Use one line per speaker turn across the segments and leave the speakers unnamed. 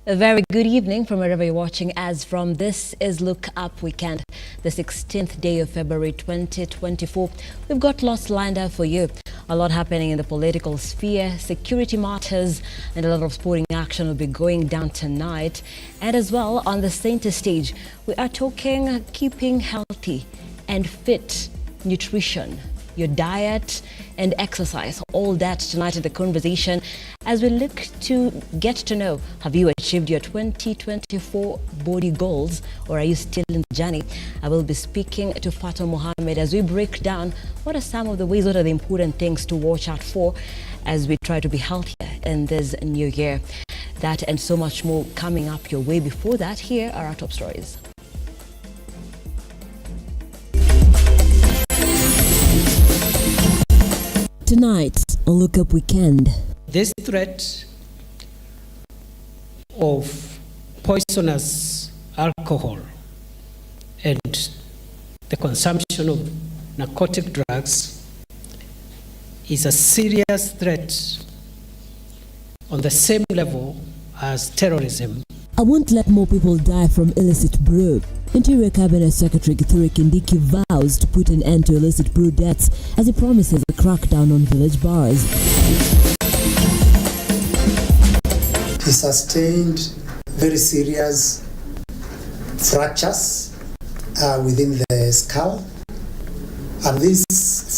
A very good evening from wherever you're watching as from. This is Lookup Weekend, the 16th day of February 2024. We've got lots lined up for you. A lot happening in the political sphere, security matters, and a lot of sporting action will be going down tonight. And as well, on the center stage, we are talking keeping healthy and fit, nutrition, your diet and exercise, all that tonight in the conversation as we look to get to know, have you achieved your 2024 body goals or are you still in the journey? I will be speaking to Fatou Mohammed as we break down what are some of the ways, what are the important things to watch out for as we try to be healthier in this new year. That and so much more coming up your way. Before that, here are our top stories. Tonight on Lookup Weekend.
This threat of poisonous alcohol and the consumption of narcotic drugs is a serious threat on the same level as terrorism.
I won't let more people die from illicit brew. Interior Cabinet Secretary Kindiki vows to put an end to illicit brew deaths as he promises a crackdown on village bars.
He sustained very serious fractures within the skull, and these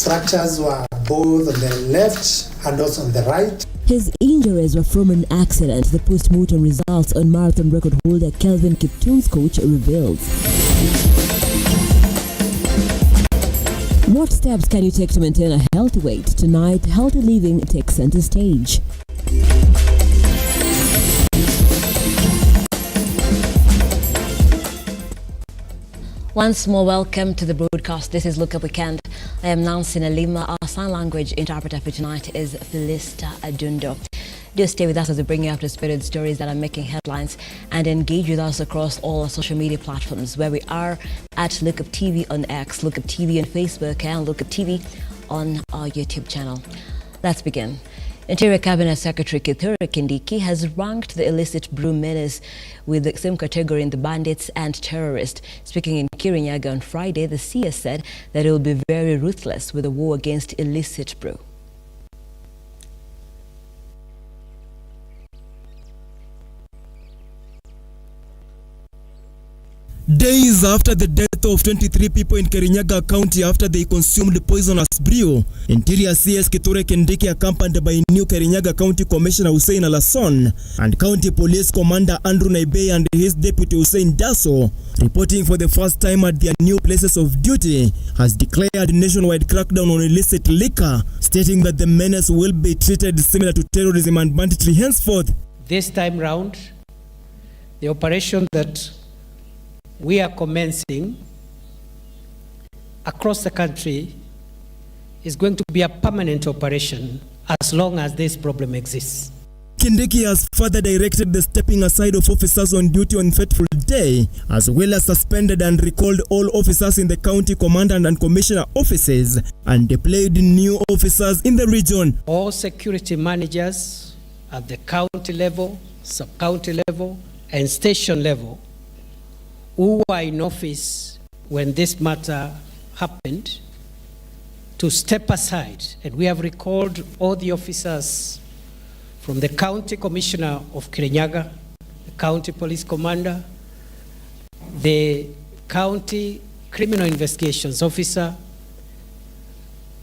fractures were both on the left and also on the right.
His injuries were from an accident. The post-mortem results on marathon record holder Kelvin Kiptoon's coach reveals. What steps can you take to maintain a healthy weight? Tonight, healthy living takes center stage. Once more, welcome to the broadcast. This is Lookup Weekend. I am Nancy Nalima. Our sign language interpreter for tonight is Felista Adundo. Do stay with us as we bring you up to speed stories that are making headlines and engage with us across all our social media platforms where we are at Lookuptv on X, Lookuptv on Facebook, and Lookuptv on our YouTube channel. Let's begin. Interior Cabinet Secretary Kindiki has ranked the illicit brew menace with the same category in the bandits and terrorists. Speaking in Kirinyaga on Friday, the CS said that it will be very ruthless with the war against illicit brew.
Days after the death of 23 people in Kirinyaga County after they consumed poisonous brew, Interior CS Kindiki, accompanied by new Kirinyaga County Commissioner Hussein Alasson and County Police Commander Andrew Naibey and his deputy Hussein Dasso, reporting for the first time at their new places of duty, has declared nationwide crackdown on illicit liquor, stating that the menace will be treated similar to terrorism and banditry henceforth.
This time round, the operation that we are commencing across the country is going to be a permanent operation as long as this problem exists.
Kindiki has further directed the stepping aside of officers on duty on fateful day, as well as suspended and recalled all officers in the county commandant and commissioner offices and deployed new officers in the region.
All security managers at the county level, sub-county level, and station level who were in office when this matter happened to step aside, and we have recalled all the officers from the county commissioner of Kirinyaga, the county police commander, the county criminal investigations officer,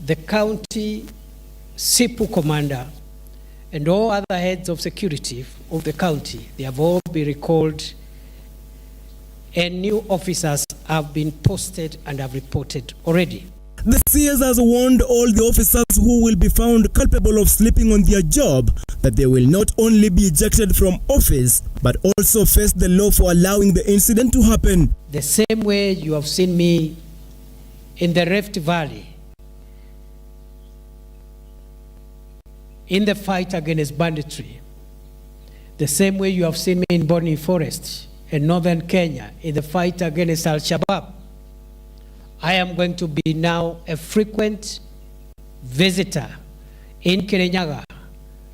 the county SIPU commander, and all other heads of security of the county. They have all been recalled, and new officers have been posted and have reported already.
The CS has warned all the officers who will be found culpable of sleeping on their job that they will not only be ejected from office, but also face the law for allowing the incident to happen.
The same way you have seen me in the Rift Valley, in the fight against banditry, the same way you have seen me in Boni Forest, in northern Kenya, in the fight against Al-Shabaab, I am going to be now a frequent visitor in Kirinyaga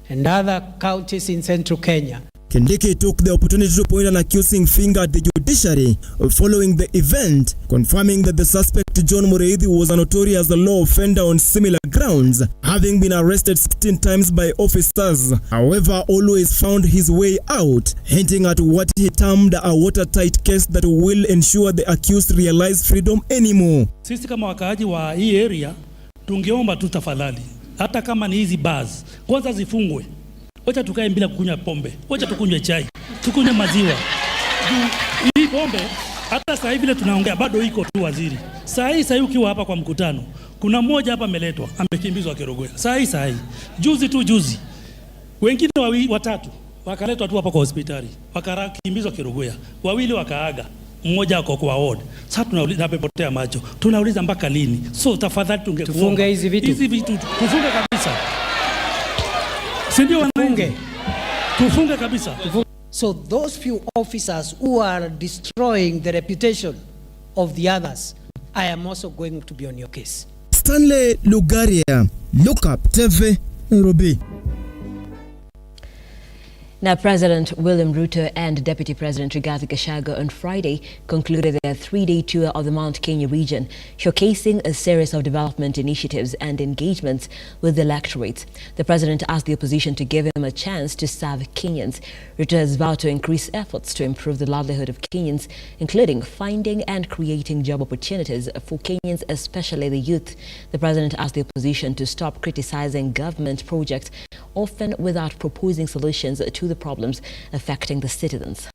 and other counties in central Kenya
Kindiki took the opportunity to point an accusing finger at the judiciary following the event, confirming that the suspect John Mureithi was a notorious law offender on similar grounds, having been arrested 16 times by officers, however always found his way out, hinting at what he termed a watertight case that will ensure the accused realize freedom anymore.
Sisi kama wakaaji wa hii area tungeomba tu tafadhali, hata kama ni hizi bars kwanza zifungwe. Wacha tukae bila kukunywa pombe. Wacha tukunywe chai, tukunywe maziwa. Hii pombe hata sasa hivi tunaongea bado iko tu waziri. Sasa hii ukiwa hapa kwa mkutano, kuna mmoja hapa ameletwa, amekimbizwa Kerogoya. Sasa hii juzi wengine watatu wakaletwa tu hapa kwa hospitali, wakakimbizwa Kerogoya. Wawili wakaaga, mmoja ako kwa ward. Sasa tunauliza amepotea macho. Tunauliza mpaka lini? So tafadhali
tufunge hizi vitu.
Tufunge kabisa. Sindio wanange? Tufunge kabisa.
So those few officers who are destroying the reputation of the others, I am also going to be on your case.
Stanley Lugaria, Lookuptv, Nairobi.
Now, President William RUTO and Deputy President Rigathi Gachagua on Friday concluded their three-day tour of the Mount Kenya region, showcasing a series of development initiatives and engagements with the electorate. The president asked the opposition to give him a chance to serve Kenyans. RUTO has vowed to increase efforts to improve the livelihood of Kenyans, including finding and creating job opportunities for Kenyans, especially the youth. The president asked the opposition to stop criticizing government projects, often without proposing solutions to the problems affecting the citizens.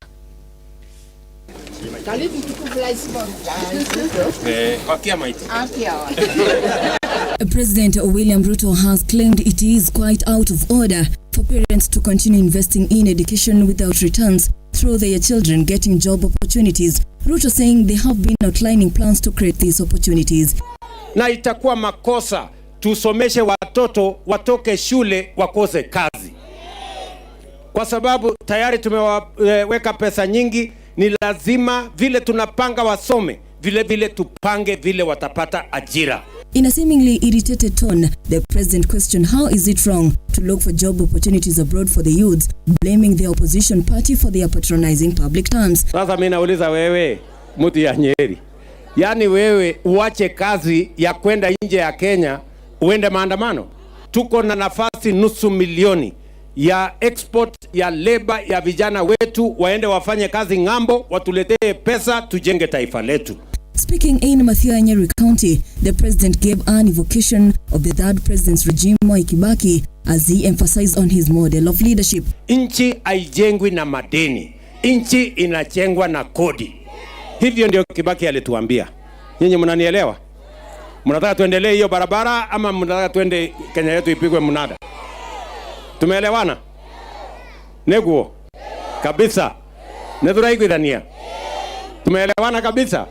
President William RUTO has claimed it is quite out of order for parents to continue investing in education without returns through their children getting job opportunities. RUTO saying they have been outlining plans to create these opportunities.
Na itakuwa makosa tusomeshe watoto watoke shule wakose kazi. Kwa sababu tayari tumeweka pesa nyingi, ni lazima vile tunapanga wasome, vile tupange vile watapata ajira.
In a seemingly irritated tone, the president questioned how is it wrong to look for job opportunities abroad for the youths, blaming the opposition party for their patronizing public terms.
Sasa mimi nauliza wewe, mtu ya Nyeri, yani wewe uache kazi ya kwenda nje ya Kenya uende maandamano? Tuko na nafasi 500,000 ya export ya labor ya vijana wetu waende wafanye kazi ngambo, watuletee pesa tujenge taifa letu.
Speaking in Mathioya, Nyeri County, the president gave an evocation of the third president's regime, Mwai Kibaki, as he emphasized on his model of leadership.
Nchi haijengwi na madeni, nchi inajengwa na kodi. Hivyo ndio Kibaki alituambia. Nyinyi mnanielewa? Mnataka tuendelee hiyo barabara ama mnataka tuende Kenya yetu ipigwe mnada? Tumeelewana? Neguo kabisa. Neduraiguidania. Tumeelewana kabisa.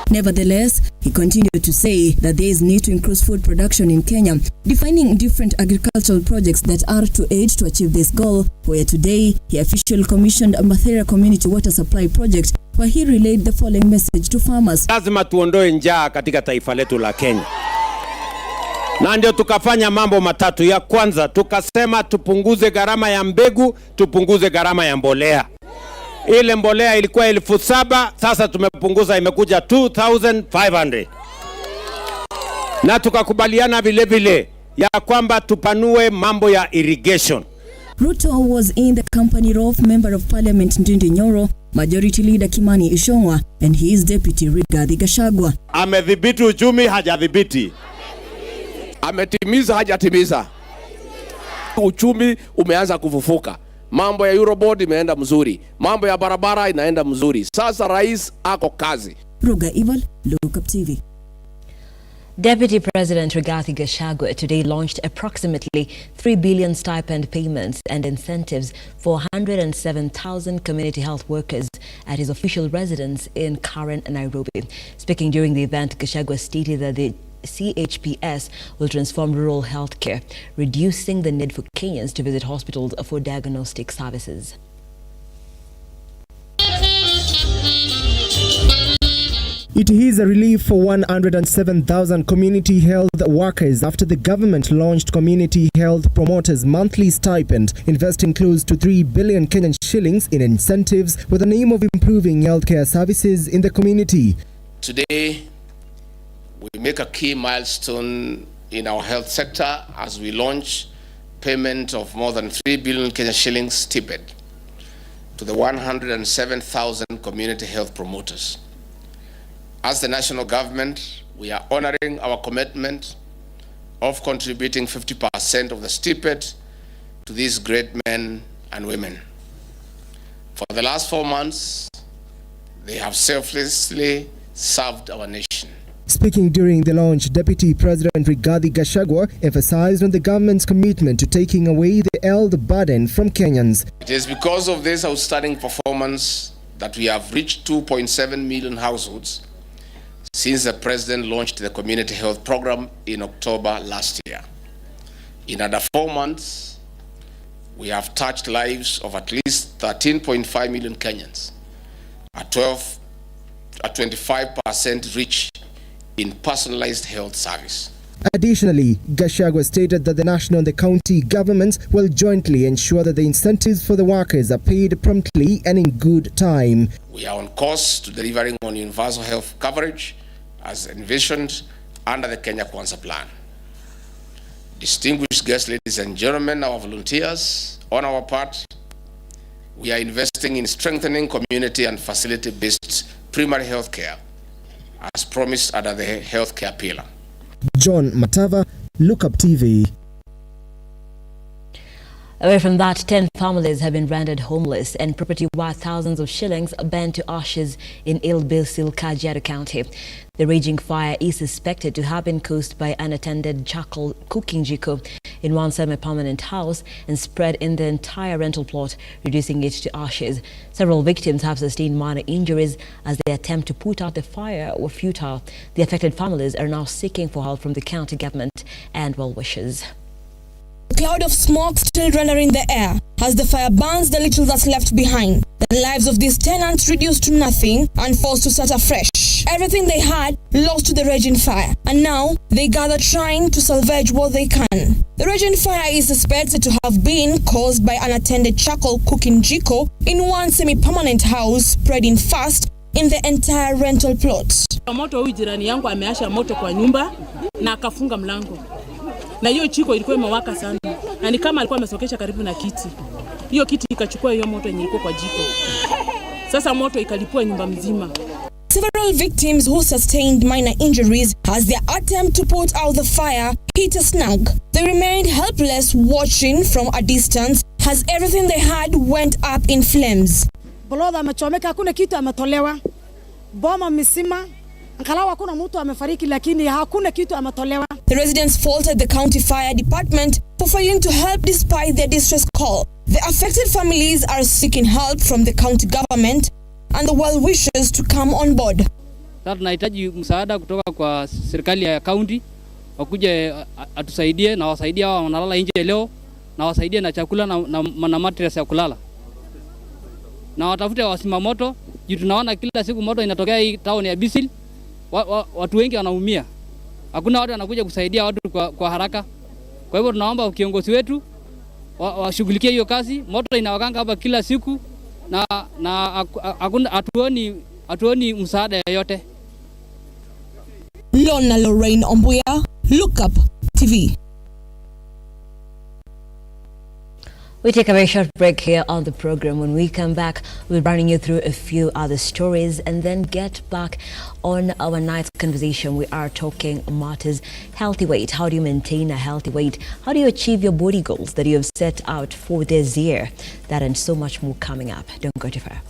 Nevertheless, he continued to say that there is need to increase food production in Kenya, defining different agricultural projects that are to aid to achieve this goal, where today he officially commissioned a Mathera Community Water Supply Project, where he relayed the following message to farmers.
Lazima tuondoe njaa katika taifa letu la Kenya. Na ndio tukafanya mambo matatu. Ya kwanza, tukasema tupunguze gharama ya mbegu, tupunguze gharama ya mbolea. Ile mbolea ilikuwa 7,000, sasa tumepunguza imekuja 2,500. Na tukakubaliana vile ya kwamba tupanue mambo ya irrigation.
RUTO was in the company of Member of Parliament Ndindi Nyoro, Majority Leader Kimani Ichung'wah, and his deputy Rigathi Gachagua.
Amedhibiti uchumi, hajadhibiti. Ametimiza, hajatimiza. Uchumi umeanza kufufuka. Mambo ya Eurobond imeenda mzuri. Mambo ya barabara inaenda mzuri. Sasa rais ako kazi.
Ruga Ival, Lookuptv.
Deputy President Rigathi Gachagua today launched approximately 3 billion stipend payments and incentives for 107,000 community health workers at his official residence in Karen, Nairobi. Speaking during the event, Gachagua stated that the CHPS will transform rural healthcare, reducing the need for Kenyans to visit hospitals for diagnostic services.
It is a relief for 107,000 community health workers after the government launched Community Health Promoters Monthly Stipend, investing close to 3 billion Kenyan shillings in incentives with the aim of improving healthcare services in the community.
Today, we make a key milestone in our health sector as we launch payment of more than 3 billion Kenyan shillings stipend to the 107,000 community health promoters. As the national government, we are honoring our commitment of contributing 50% of the stipend to these great men and women. For the last 4 months, they have selflessly served our nation.
Speaking during the launch, Deputy President Rigathi Gachagua emphasized on the government's commitment to taking away the health burden from Kenyans.
It is because of this outstanding performance that we have reached 2.7 million households since the President launched the Community Health Program in October last year. In under 4 months, we have touched lives of at least 13.5 million Kenyans, a 25% reach in personalized health service.
Additionally, Gachagua stated that the national and the county governments will jointly ensure that the incentives for the workers are paid promptly and in good time.
We are on course to delivering on universal health coverage as envisioned under the Kenya Kwanza plan. Distinguished guests, ladies and gentlemen, our volunteers, on our part, we are investing in strengthening community and facility-based primary health care as promised under the healthcare pillar.
John Matava, Lookuptv.
Away from that, 10 families have been rendered homeless and property worth thousands of shillings burnt to ashes in Illicit Kajiado County. The raging fire is suspected to have been caused by unattended charcoal cooking jiko in one semi-permanent house and spread in the entire rental plot, reducing it to ashes. Several victims have sustained minor injuries as their attempt to put out the fire were futile. The affected families are now seeking for help from the county government and well-wishers.
A cloud of smoke still rendering the air as the fire burns the little that's left behind. The lives of these tenants reduced to nothing and forced to start afresh. Everything they had lost to the raging fire, and now they gather trying to salvage what they can. The raging fire is suspected to have been caused by unattended charcoal cooking jiko in one semi-permanent house, spreading fast in the entire rental plot.
Moto huyu jirani yangu ameasha moto kwa nyumba na akafunga mlango. Na hiyo chiko ilikuwa imewaka sana. Na ni kama alikuwa amesokesha karibu na kiti. Hiyo kiti ikachukua hiyo moto yenye ilikuwa kwa jiko. Sasa moto ikalipua nyumba mzima.
Several victims who sustained minor injuries as their attempt to put out the fire hit a snag. They remained helpless watching from a distance as everything they had went up in flames.
Boloda amechomeka, hakuna kitu ametolewa. Boma misima. Hakuna mtu amefariki lakini hakuna kitu ametolewa.
The residents faulted the county fire department for failing to help despite their distress call. The affected families are seeking help from the county government and the well-wishers to come on board.
Sasa tunahitaji msaada kutoka kwa serikali ya county wakuje atusaidie na wasaidie hao wanalala nje leo na wasaidie na chakula na materials ya kulala. Na watafute wasima moto, juu tunaona kila siku moto inatokea hii town ya Bisil. Watu wengi wanaumia. Hakuna watu wanakuja kusaidia watu kwa haraka. Kwa hivyo tunaomba kiongozi wetu washughulikie hiyo kazi. Moto inawakanga hapa kila siku na hakuna hatuoni msaada yoyote.
Lona Lorraine Ombuya, Lookup TV.
We take a very short break here on the program. When we come back, we'll be running you through a few other stories and then get back on our night's conversation. We are talking matters healthy weight. How do you maintain a healthy weight? How do you achieve your body goals that you have set out for this year? That and so much more coming up. Don't go too far.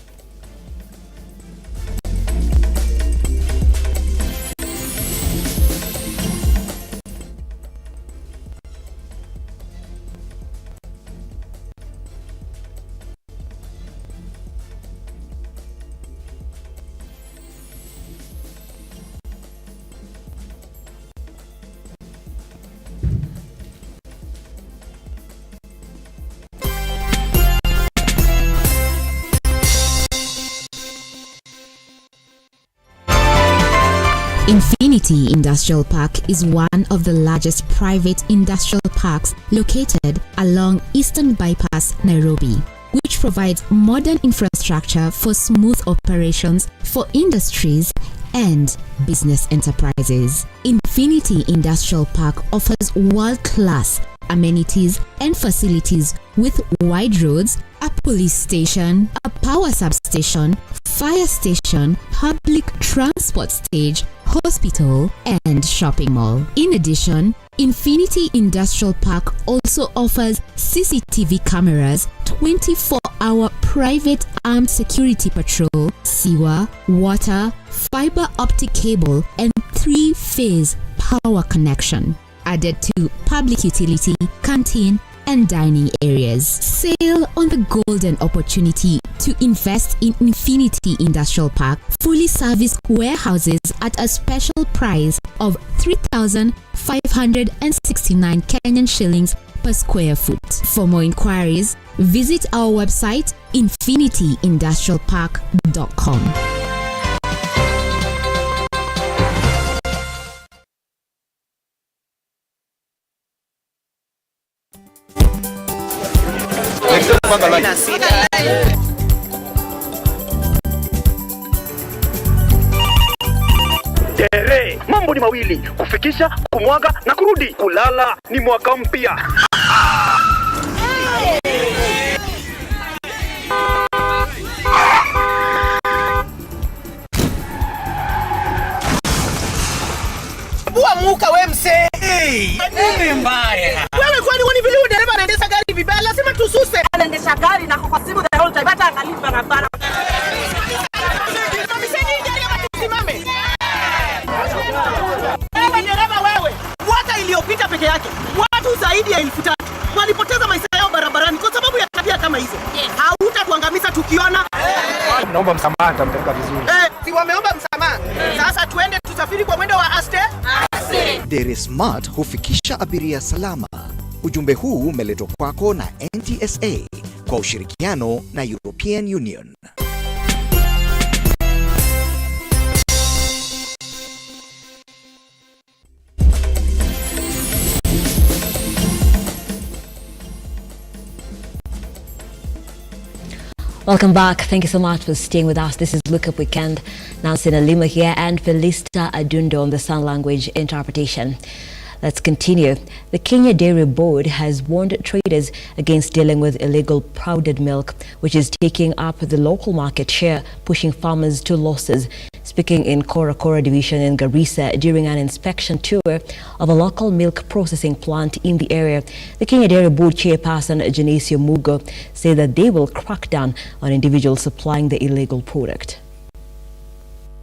Infinity Industrial Park is one of the largest private industrial parks located along Eastern Bypass, Nairobi, which provides modern infrastructure for smooth operations for industries and business enterprises. Infinity Industrial Park offers world-class amenities and facilities with wide roads, a police station, a power substation, fire station, public transport stage, hospital, and shopping mall. In addition, Infinity Industrial Park also offers CCTV cameras, 24-hour private armed security patrol, sewer, water, fiber optic cable, and 3-phase power connection, added to public utility, canteen, and dining areas. Sail on the golden opportunity to invest in Infinity Industrial Park, fully serviced warehouses at a special price of 3,569 Kenyan shillings per square foot. For more inquiries, visit our website infinityindustrialpark.com.
Tere, mambo ni mawili, kufikisha, kumwaga na kurudi. Kulala ni mwaka mpya.
Bua muka we mse. Nini mbaya? Wewe kwani wani vile dereva anaendesha gari vibaya, lazima tususe. Anaendesha gari na kwa simu the whole time hata angalia barabara. Wewe dereva wewe, mwaka iliyopita peke yake watu zaidi ya 1000 walipoteza maisha yao barabarani kwa sababu ya tabia kama hizo. Hautatuangamiza tukiona.
Naomba msamaha, nitampeleka vizuri.
Si wameomba msamaha. Sasa tuende tusafiri kwa mwendo wa aste.
Dere Smart hufikisha abiria salama. Ujumbe huu umeletwa kwako na NTSA kwa ushirikiano na European Union.
Welcome back. Thank you so much for staying with us. This is Lookup Weekend. Nancy Nalima here and Felista Adundo on the Sign Language interpretation. Let's continue. The Kenya Dairy Board has warned traders against dealing with illegal powdered milk, which is taking up the local market share, pushing farmers to losses. Speaking in Kora Division in Garissa during an inspection tour of a local milk processing plant in the area, the Kenya Dairy Board chairperson Genesio Mugo said that they will crack down on individuals supplying the illegal product.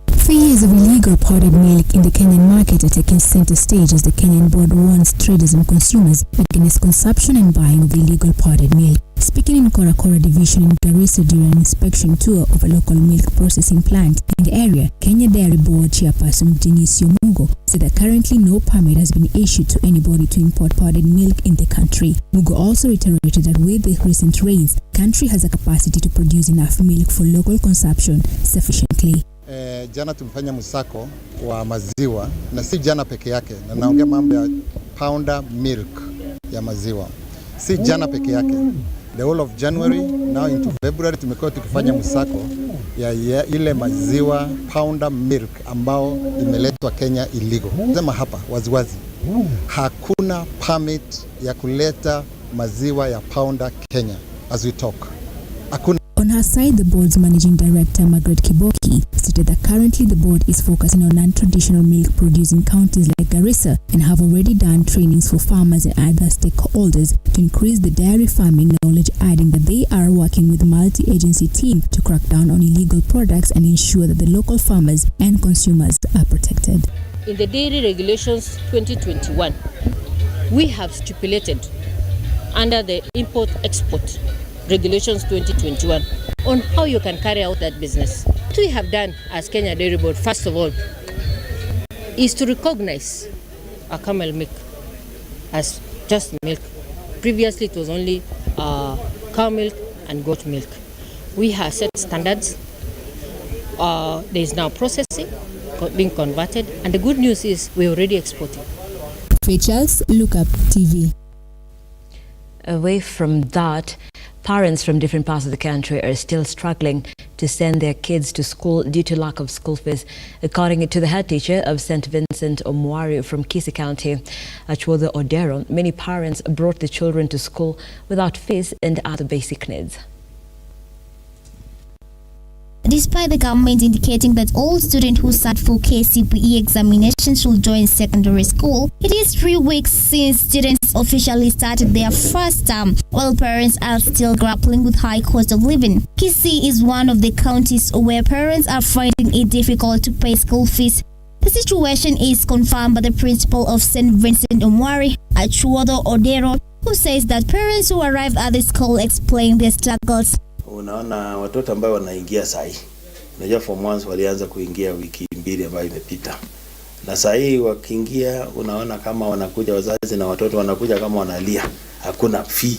3 years of illegal powdered milk in the Kenyan market are taking center stage as the Kenyan board warns traders and consumers against consumption and buying of illegal powdered milk. Speaking in Kora Division in Garissa during an inspection tour of a local milk processing plant in the area, Kenya Dairy Board chairperson Genesio Mugo said that currently no permit has been issued to anybody to import powdered milk in the country. Mugo also reiterated that with the recent rains, the country has a capacity to produce enough milk for local consumption sufficiently.
Jana tumefanya msako wa maziwa na si jana peke yake, na naongea mambo ya pounder milk ya maziwa. Si jana peke yake. The whole of January now into February tumekuwa tukifanya msako ya ile maziwa pounder milk ambao imeletwa Kenya illegal. Sema hapa waziwazi, hakuna permit ya kuleta maziwa ya pounder Kenya as we talk. Hakuna.
On her side, the board's managing director, Margaret Kiboki, stated that currently the board is focusing on non-traditional milk-producing counties like Garissa and have already done trainings for farmers and other stakeholders to increase the dairy farming knowledge, adding that they are working with a multi-agency team to crack down on illegal products and ensure that the local farmers and consumers are protected.
In the Dairy Regulations 2021, we have stipulated under the Import-Export Regulations 2021 on how you can carry out that business. What we have done as Kenya Dairy Board, first of all, is to recognize a camel milk as just milk. Previously, it was only cow milk and goat milk. We have set standards. There is now processing. being converted. And the good news is we're already exporting.
Features Lookuptv.
Away from that, parents from different parts of the country are still struggling to send their kids to school due to lack of school fees. According to the head teacher of St. Vincent Omwari from Kisii County, Achwotho Odero, many parents brought the children to school without fees and other basic needs.
Despite the government indicating that all students who sat for KCPE examinations should join secondary school, it is 3 weeks since students officially started their first term, while parents are still grappling with high cost of living. Kisii is one of the counties where parents are finding it difficult to pay school fees. The situation is confirmed by the principal of St. Vincent Omwari, Achwotho Odero, who says that parents who arrived at the school explain their struggles.
Unaona watoto ambao wanaingia sahi. Unajua form 1 walianza kuingia wiki mbili ambayo imepita. Na sahi wakiingia unaona kama wanakuja wazazi na watoto wanakuja kama wanalia. Hakuna fee,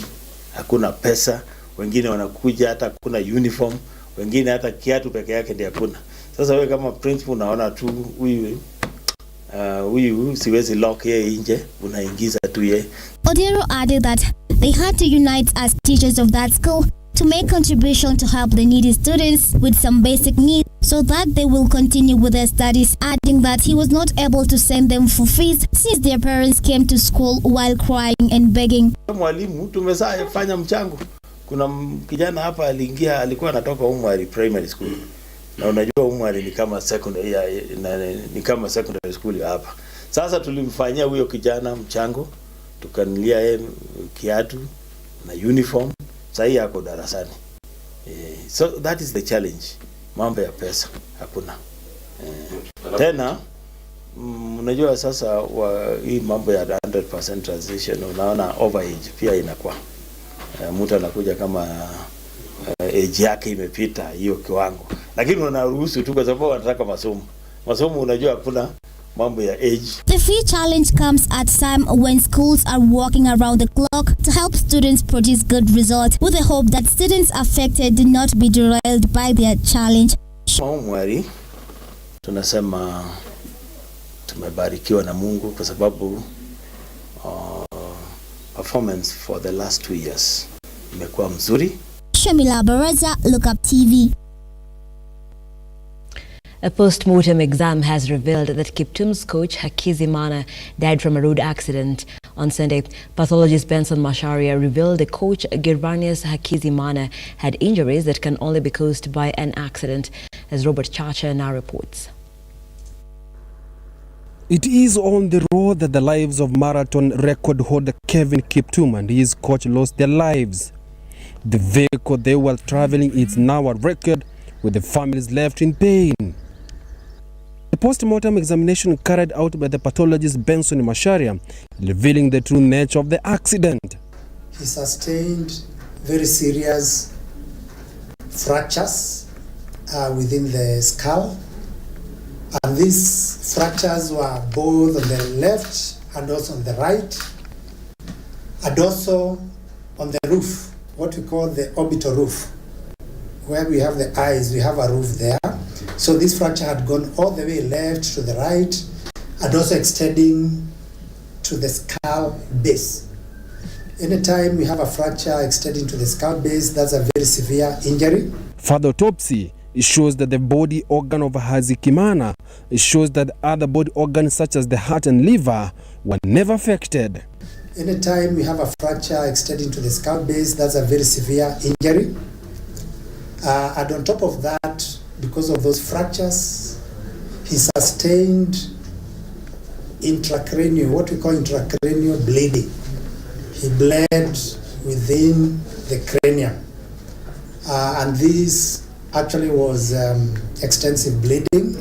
hakuna pesa. Wengine wanakuja hata hakuna uniform, wengine hata kiatu peke yake ndio hakuna. Sasa wewe kama principal unaona tu huyu siwezi lock yeye nje, unaingiza tu yeye.
Odero added that they had to unite as teachers of that school to make contribution to help the needy students with some basic needs so that they will continue with their studies, adding that he was not able to send them for fees since their parents came to school while crying and begging.
Mwalimu tumefanya mchango. Kuna kijana hapa aliingia, alikuwa anatoka Umwari Primary School. Na unajua Umwari ni kama secondary school hapa. Sasa tulimfanyia huyo kijana mchango, tukanilia yeye kiatu na uniform. Sahi yako darasani. So that is the challenge. Mambo ya pesa hakuna. Tena unajua sasa hii mambo ya 100% transition unaona overage pia inakuwa. Mtu anakuja kama age yake imepita hiyo kiwango. Lakini unaruhusu tu kwa sababu anataka masomo. Masomo unajua hakuna mambo ya age.
The fee challenge comes at time when schools are working around the clock to help students produce good results with the hope that students affected do not be derailed by their challenge.
Mwari tunasema tumebarikiwa na Mungu kwa sababu performance for the last 2 years imekuwa mzuri.
Shamila Baraza, Lookuptv.
A post-mortem exam has revealed that Kiptum's coach Hakizimana died from a road accident on Sunday. Pathologist Benson Macharia revealed the coach Gervanius Hakizimana had injuries that can only be caused by an accident, as Robert Chacha now reports.
It is on the road that the lives of marathon record holder Kevin Kiptum and his coach lost their lives. The vehicle they were traveling is now a record, with the families left in pain. The post-mortem examination carried out by the pathologist Benson Macharia, revealing the true nature of the accident.
He sustained very serious fractures within the skull, and these fractures were both on the left and also on the right, and also on the roof, what we call the orbital roof. Where we have the eyes, we have a roof there. So this fracture had gone all the way left to the right and also extending to the skull base. Anytime we have a fracture extending to the skull base, that's a very severe injury.
Further autopsy shows that the body organ of Hakizimana shows that other body organs such as the heart and liver were never affected.
Anytime we have a fracture extending to the skull base, that's a very severe injury. And on top of that, because of those fractures, he sustained intracranial, what we call intracranial bleeding. He bled within the cranium. And this actually was extensive bleeding.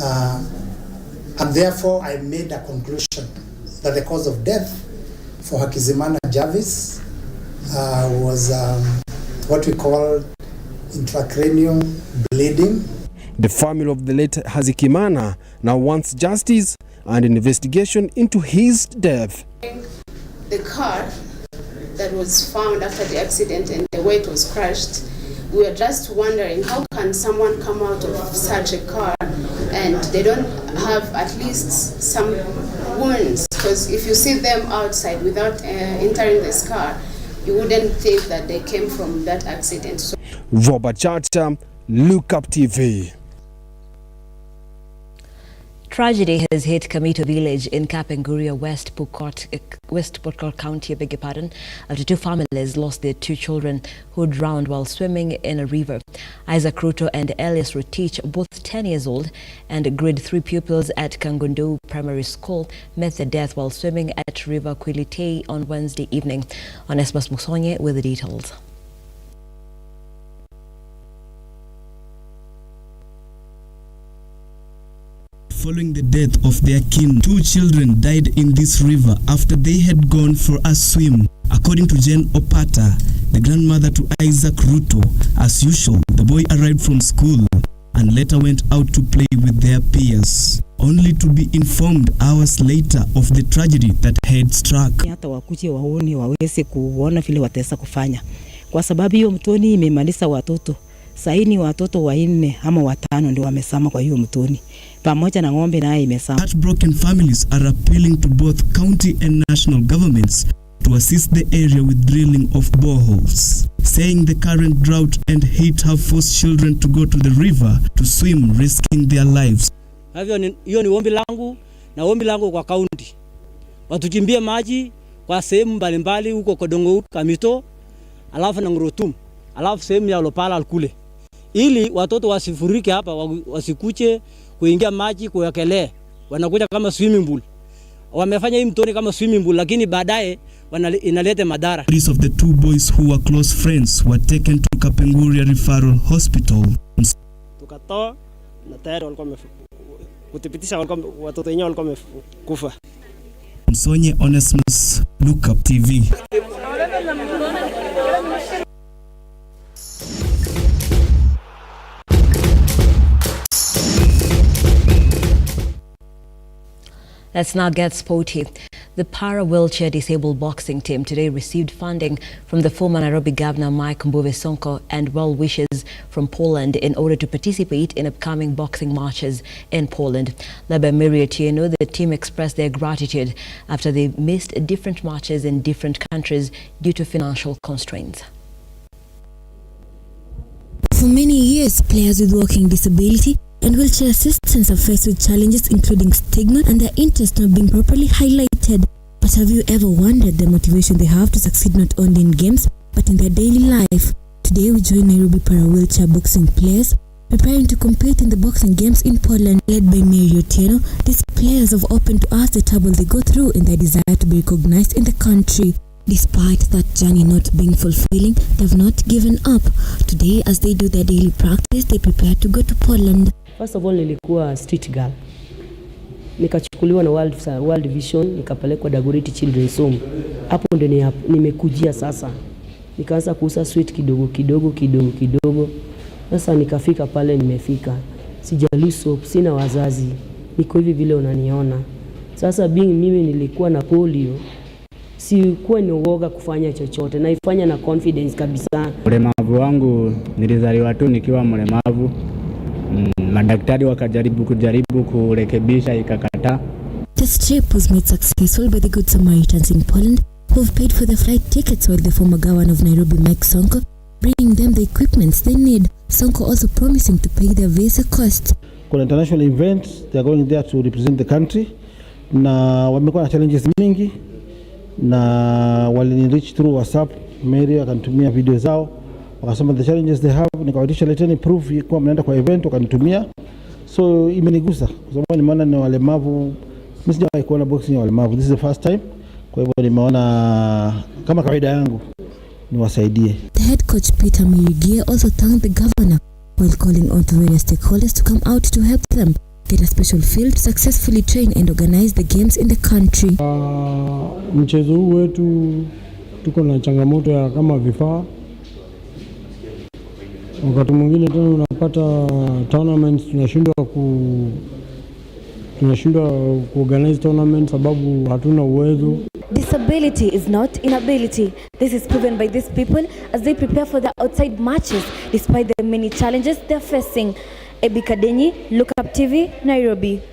And therefore, I made a conclusion that the cause of death for Hakizimana Jarvis was what we call intracranial bleeding.
The family of the late Hakizimana now wants justice and an investigation into his death.
The car that was found after the accident and the way it was crashed
we are just wondering how can someone come out of such a car and they don't have at least some wounds, because if you see them outside without entering this car, you wouldn't think that they came from that accident. So
Robert Chata, Lookuptv.
Tragedy has hit Kamito village in Kapenguria, West Pokot County, after two families lost their two children who drowned while swimming in a river. Isaac RUTO and Elias Rotich, both 10 years old and grade 3 pupils at Kangundu Primary School, met their death while swimming at River Quilite on Wednesday evening. Onesmus Musonye with the details.
Following the death of their kin, two children died in this river after they had gone for a swim. According to Jen Opata, the grandmother to Isaac RUTO, as usual, the boy arrived from school and later went out to play with their peers, only to be informed hours later of the tragedy that had struck.
Hata wakuje waone waweze kuona vile wataweza kufanya, kwa sababu hiyo mtoni imemaliza watoto. Saini watoto 4 ama 5 ndio wamesama kwa hiyo mtoni. Pamoja na ng'ombe naye imesama.
Heartbroken families are appealing to both county and national governments to assist the area with drilling of boreholes, saying the current drought and heat have forced children to go to the river to swim, risking their lives.
Hiyo ni ombi langu na ombi langu kwa county. Watuchimbie maji kwa sehemu mbalimbali huko Kodongo, Kamito, alafu na Ngurutum, alafu sehemu ya Lopala kule, ili watoto wasifurike hapa, wasikuche kuingia maji kuyakelee. Wanakuja kama swimming pool. Wamefanya hii mtoni kama swimming pool, lakini baadaye inaleta madhara.
Three of the two boys who were close friends were taken to Kapenguria Referral Hospital.
Tukatoa na tayari walikuwa kutipitisha watoto wenyewe walikuwa wamekufa.
Msonye Onesmus, Lookuptv.
Let's now get sporty. The para-wheelchair disabled boxing team today received funding from the former Nairobi Governor Mike Mbuvi Sonko and well wishes from Poland in order to participate in upcoming boxing matches in Poland. Led by Mary Atieno, the team expressed their gratitude after they missed different matches in different countries due to financial constraints.
For many years, players with walking disability and wheelchair assistants are faced with challenges including stigma and their interest not being properly highlighted. But have you ever wondered the motivation they have to succeed not only in games but in their daily life? Today we join Nairobi para-wheelchair boxing players preparing to compete in the boxing games in Poland. Led by Mary Otieno, these players have opened to us the trouble they go through in their desire to be recognized in the country. Despite that journey not being fulfilling, they've not given up. Today, as they do their daily practice, they prepare to go to Poland.
First of all, nilikuwa street girl. Nikachukuliwa na World Vision, nikapelekwa Dagoretti Children's Home. Hapo ndio nimekujia sasa. Nikaanza kuuza sweet kidogo. Sasa nikafika pale nimefika. Sijaluso, sina wazazi. Niko hivi vile unaniona. Sasa mimi nilikuwa na polio. Sikuwa niogoga kufanya chochote, naifanya na confidence kabisa.
Ulemavu wangu nilizaliwa tu nikiwa mlemavu. Madaktari wakajaribu kurekebisha ikakataa.
This trip was made successful by the Good Samaritans in Poland, who have paid for the flight tickets, while the former governor of Nairobi, Mike Sonko, bringing them the equipments they need. Sonko also promising to pay their visa costs.
Kuna international events, they are going there to represent the country. Na wamekuwa na challenges mingi. Na walinirich through WhatsApp, Mary akanitumia video zao, wakasema the challenges they have, nikawatisha leteni proof kwa mnaenda kwa event, wakanitumia. So imenigusa kwa sababu nimeona ni walemavu, mimi sijawahi kuona boxing ya walemavu, this is the first time. Kwa hivyo nimeona kama kawaida yangu niwasaidie.
The head coach Peter Mirigie also thanked the governor while calling on to various stakeholders to come out to help them get a special field to successfully train and organize the games in the country.
Mchezo huu wetu tuko na changamoto ya kama vifaa. Wakati mwingine tena unapata tournaments tunashindwa kuorganize tournament sababu hatuna uwezo.
This
disability is not inability. This is proven by these people as they prepare for their outside matches despite the many challenges they're facing. Ebi Kadenyi, Lookup TV, Nairobi.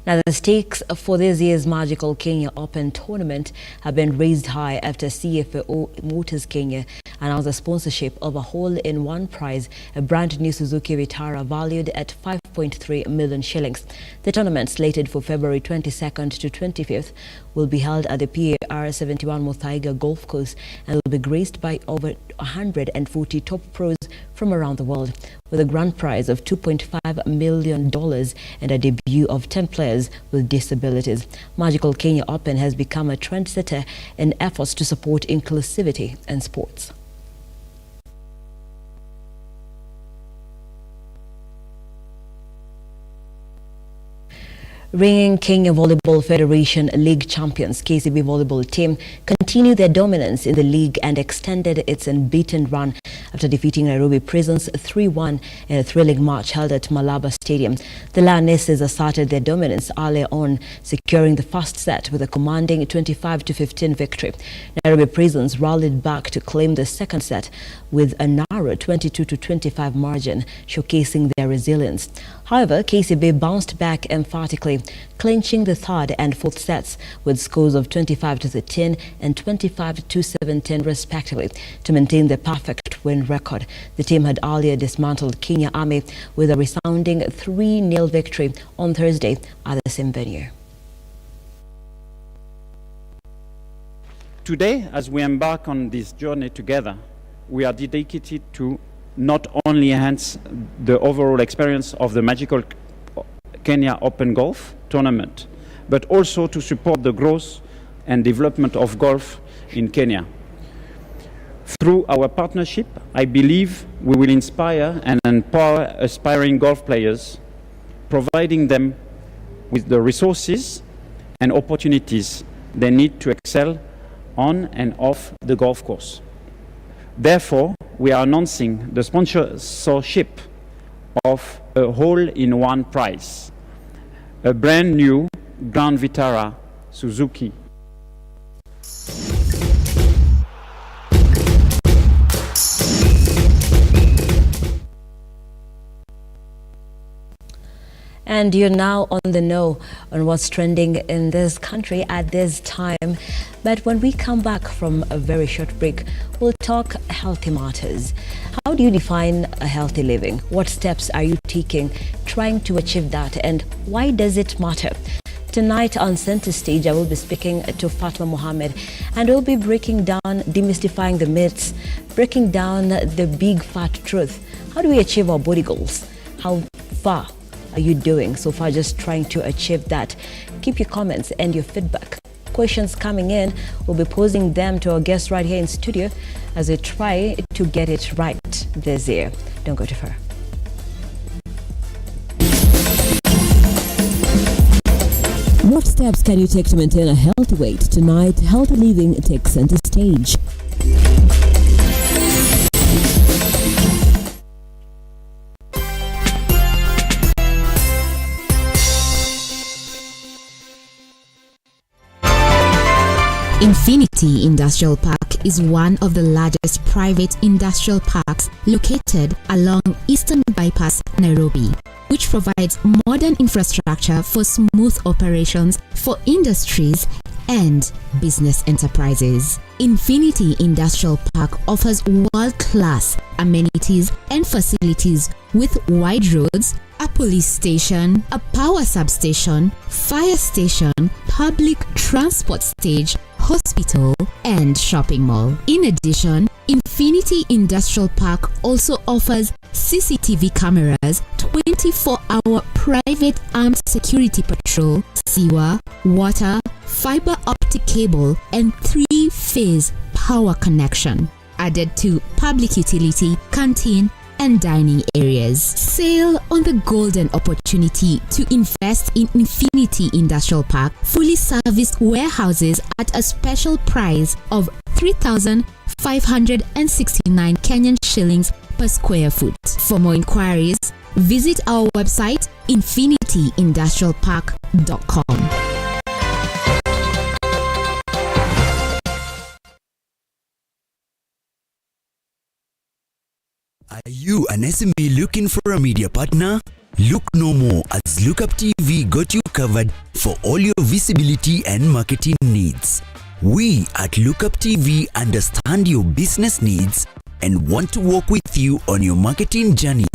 Now, the stakes for this year's Magical Kenya Open tournament have been raised high after CFAO Motors Kenya announced the sponsorship of a hole-in-one prize, a brand new Suzuki Vitara valued at 5.3 million shillings. The tournament, slated for February 22nd to 25th, will be held at the PAR 71 Muthaiga Golf Course and will be graced by over 140 top pros from around the world, with a grand prize of $2.5 million and a debut of 10 players with disabilities. Magical Kenya Open has become a trendsetter in efforts to support inclusivity in sports. Reigning Kenya Volleyball Federation League champions KCB volleyball team continued their dominance in the league and extended its unbeaten run after defeating Nairobi Prisons 3-1 in a thrilling match held at Malaba Stadium. The Lionesses asserted their dominance earlier on, securing the first set with a commanding 25-15 victory. Nairobi Prisons rallied back to claim the second set with a narrow 22-25 margin, showcasing their resilience. However, KCB bounced back emphatically, clinching the third and fourth sets with scores of 25-13 and 25-17 respectively to maintain their perfect win record. The team had earlier dismantled Kenya Army with a resounding 3-0 victory on Thursday at the same venue.
Today, as we embark on this journey together, we are dedicated to not only enhance the overall experience of the Magical Kenya Open Golf Tournament, but also to support the growth and development of golf in Kenya. Through our partnership, I believe we will inspire and empower aspiring golf players, providing them with the resources and opportunities they need to excel on and off the golf course. Therefore, we are announcing the sponsorship of a hole-in-one prize, a brand new Grand Vitara Suzuki.
And you're now on the know on what's trending in this country at this time. But when we come back from a very short break, we'll talk healthy matters. How do you define a healthy living? What steps are you taking trying to achieve that? And why does it matter? Tonight on Center Stage, I will be speaking to Fatma Mohammed, and we'll be breaking down, demystifying the myths, breaking down the big fat truth. How do we achieve our body goals? How far are you doing so far just trying to achieve that? Keep your comments and your feedback. Questions coming in, we'll be posing them to our guests right here in studio as we try to get it right this year. Don't go too far.
What steps can you take to maintain a healthy weight? Tonight, healthy living takes center stage.
Infinity Industrial Park is one of the largest private industrial parks located along Eastern Bypass, Nairobi, which provides modern infrastructure for smooth operations for industries and business enterprises. Infinity Industrial Park offers world-class amenities and facilities with wide roads, a police station, a power substation, fire station, public transport stage, hospital, and shopping mall. In addition, Infinity Industrial Park also offers CCTV cameras, 24-hour private armed security patrol, sewer, water, fiber optic cable, and 3-phase power connection, added to public utility, canteen, and dining areas. Sail on the golden opportunity to invest in Infinity Industrial Park, fully serviced warehouses at a special price of 3,569 Kenyan shillings per square foot. For more inquiries, visit our website infinityindustrialpark.com.
Are you an SME looking for a media partner? Look no more, as Lookuptv got you covered for all your visibility and marketing needs. We at Lookuptv understand your business needs and want to work with you on your marketing journey,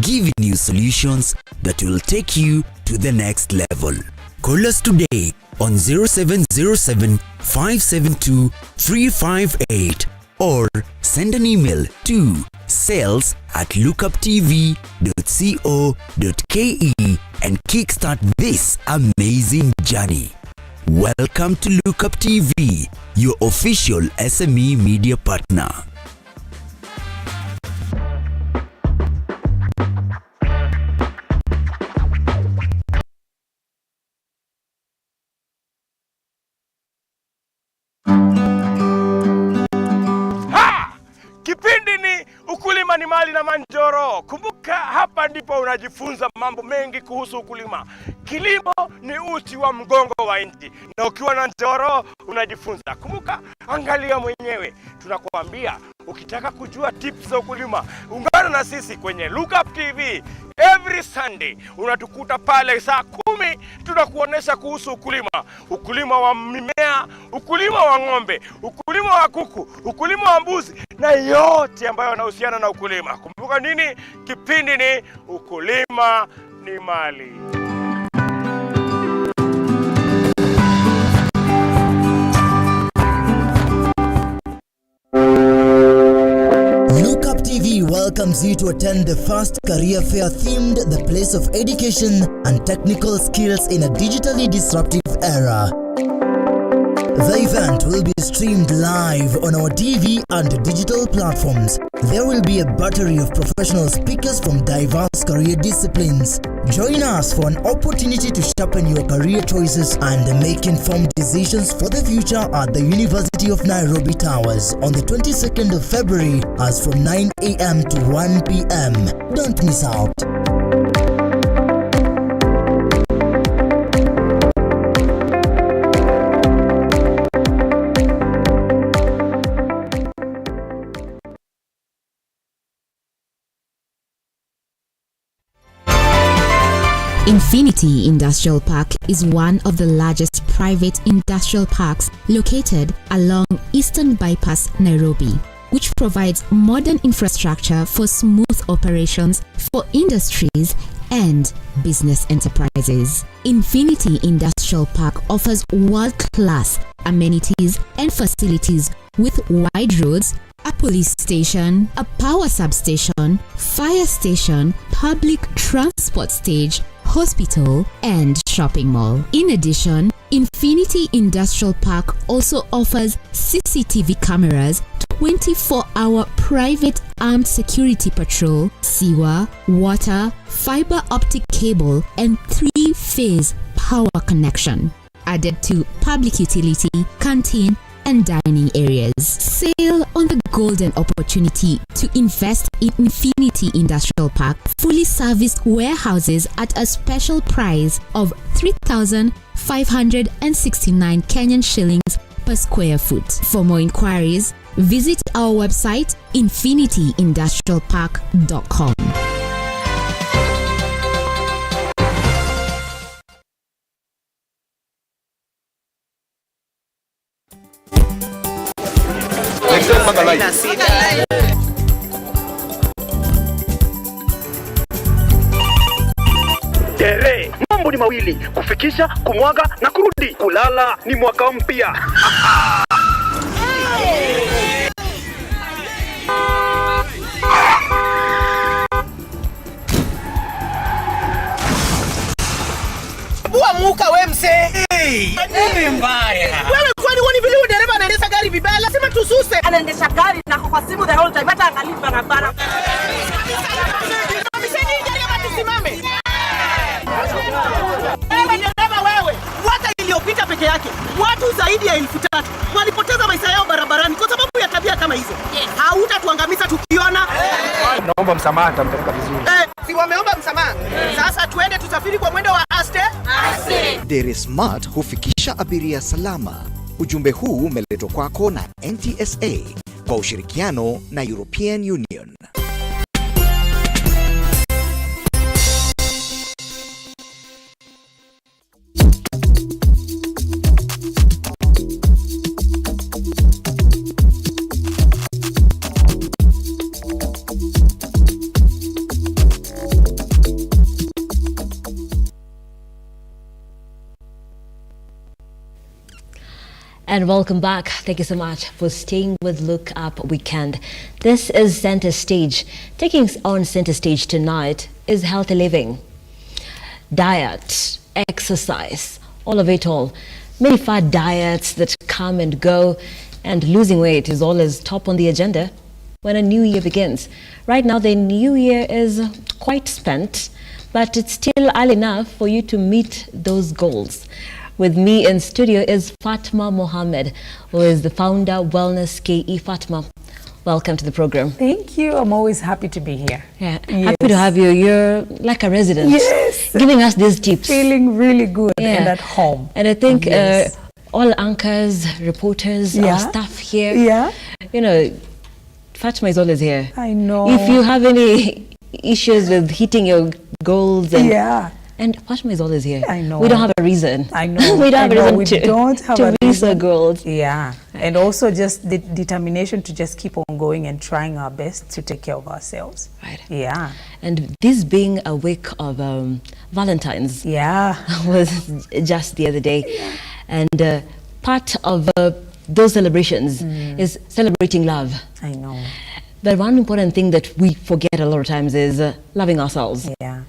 giving you solutions that will take you to the next level. Call us today on 0707 572 358 or send an email to sales@lookuptv.co.ke and kickstart this amazing journey. Welcome to Lookup TV, your official SME media partner.
Kipindi ni ukulima ni mali na Manjoro. Kumbuka hapa ndipo unajifunza mambo mengi kuhusu ukulima. Kilimo ni uti wa mgongo wa nchi, na ukiwa na Njoro unajifunza. Kumbuka, angalia mwenyewe. Tunakuambia ukitaka kujua tips za ukulima, ungana na sisi kwenye Lookup TV. Every Sunday unatukuta pale saa 10, tunakuonesha kuhusu ukulima. Ukulima wa mimea, ukulima wa ng'ombe, ukulima wa kuku, ukulima wa mbuzi na yote ambayo yanahusiana na ukulima. Kumbuka nini? Kipindi ni ukulima ni mali.
Lookup TV welcomes you to attend the first career fair themed The Place of Education and Technical Skills in a Digitally Disruptive Era. The event will be streamed live on our TV and digital platforms. There will be a battery of professional speakers from diverse career disciplines. Join us for an opportunity to sharpen your career choices and make informed decisions for the future at the University of Nairobi Towers on the 22nd of February as from 9 a.m. to 1 p.m. Don't miss out.
Infinity Industrial Park is one of the largest private industrial parks located along Eastern Bypass, Nairobi, which provides modern infrastructure for smooth operations for industries and business enterprises. Infinity Industrial Park offers world-class amenities and facilities with wide roads, a police station, a power substation, fire station, public transport stage, hospital, and shopping mall. In addition, Infinity Industrial Park also offers CCTV cameras, 24-hour private armed security patrol, sewer, water, fiber optic cable, and 3-phase power connection, added to public utility, canteen, and dining areas. Sail on the golden opportunity to invest in Infinity Industrial Park fully serviced warehouses at a special price of 3,569 Kenyan shillings per square foot. For more inquiries, visit our website infinityindustrialpark.com.
Tere, mambo ni mawili: kufikisha, kumwaga na kurudi. Kulala ni mwaka mpya.
Muka we mse. Nini mbaya? Wewe kwani wani vile dereva anaendesha gari vibaya? Lazima tususe. Anaendesha gari na kwa simu the whole time, hata angalia barabara. Msanii dereva tusimame. Wewe dereva wewe. Mwaka iliyopita peke yake watu zaidi ya 3,000 walipoteza maisha yao barabarani kwa sababu ya tabia kama hizo. Hautatuangamiza tukiona.
Naomba msamaha, nitampeleka vizuri.
Si wameomba msamaha. Sasa tuende tusafiri kwa mwendo wa aste.
Dere Smart hufikisha abiria salama. Ujumbe huu umeletwa kwako na NTSA kwa ushirikiano na European Union.
And welcome back. Thank you so much for staying with Look Up Weekend. This is Center Stage. Taking on center stage tonight is healthy living, diet, exercise, all of it all. Many fad diets that come and go, and losing weight is always top on the agenda when a new year begins. Right now, the new year is quite spent, but it's still early enough for you to meet those goals. With me in studio is Fatma Mohammed, who is the founder of Wellness KE. Fatma, welcome to the program.
Thank you. I'm always happy to be here.
Yeah, happy to have you. You're like a resident.
Yes.
Giving us these tips.
Feeling really good and at home.
And I think all anchors, reporters, our staff here, you know, Fatma is always here.
I know.
If you have any issues with hitting your goals, and Fatma is always here.
I know.
We don't have a reason.
I know.
We don't have a reason
we don't have
to
a
reach our
reason.
goals.
Yeah. And also just the determination to just keep on going and trying our best to take care of ourselves.
Right.
Yeah.
And this being a week of Valentine's was just the other day. And part of those celebrations is celebrating love.
I know.
But one important thing that we forget a lot of times is loving ourselves.
Yeah.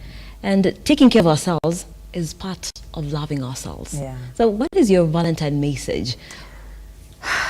And taking care of ourselves is part of loving ourselves.
Yeah.
So what is your Valentine message?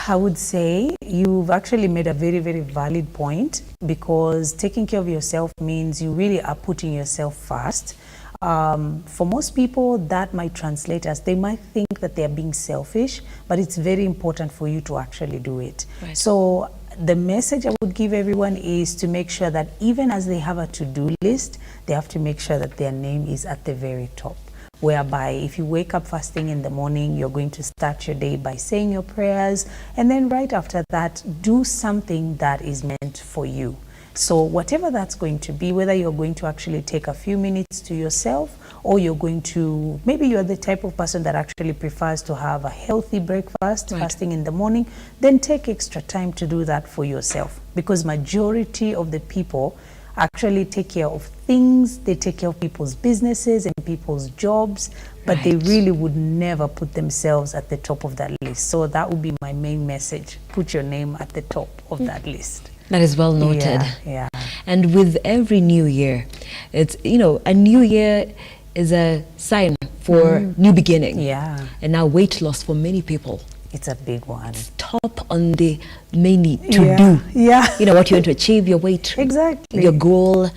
I would say you've actually made a very, very valid point, because taking care of yourself means you really are putting yourself first. For most people, that might translate as they might think that they're being selfish, but it's very important for you to actually do it.
Right.
So the message I would give everyone is to make sure that even as they have a to-do list, they have to make sure that their name is at the very top. Whereby if you wake up first thing in the morning, you're going to start your day by saying your prayers, and then right after that, do something that is meant for you. So whatever that's going to be, whether you're going to actually take a few minutes to yourself, or you're going to, maybe you're the type of person that actually prefers to have a healthy breakfast first thing in the morning, then take extra time to do that for yourself. Because majority of the people actually take care of things, they take care of people's businesses and people's jobs, but they really would never put themselves at the top of that list. So that would be my main message. Put your name at the top of that list.
That is well noted.
Yeah.
And with every new year, it's, you know, a new year is a sign for new beginning.
Yeah.
And now weight loss for many people.
It's a big one.
It's top on the many to do.
Yeah.
You know, what you want to achieve, your weight.
Exactly.
Your goal.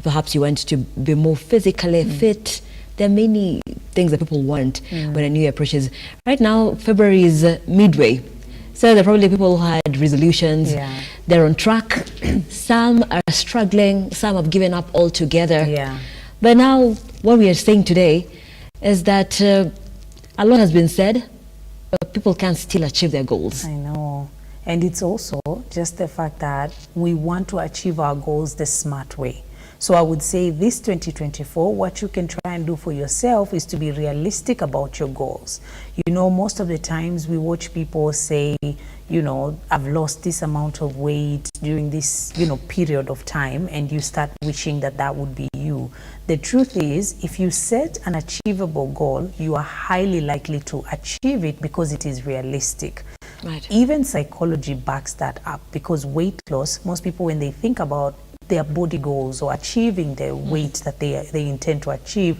Perhaps you want to be more physically fit. There are many things that people want when a new year approaches. Right now, February is midway. So there are probably people who had resolutions.
Yeah.
They're on track. Some are struggling. Some have given up altogether.
Yeah.
But now, what we are saying today is that a lot has been said, but people can still achieve their goals.
I know. And it's also just the fact that we want to achieve our goals the smart way. So I would say this 2024, what you can try and do for yourself is to be realistic about your goals. You know, most of the times we watch people say, you know, I've lost this amount of weight during this, you know, period of time, and you start wishing that that would be you. The truth is, if you set an achievable goal, you are highly likely to achieve it because it is realistic.
Right.
Even psychology backs that up, because weight loss, most people, when they think about their body goals or achieving the weight that they intend to achieve,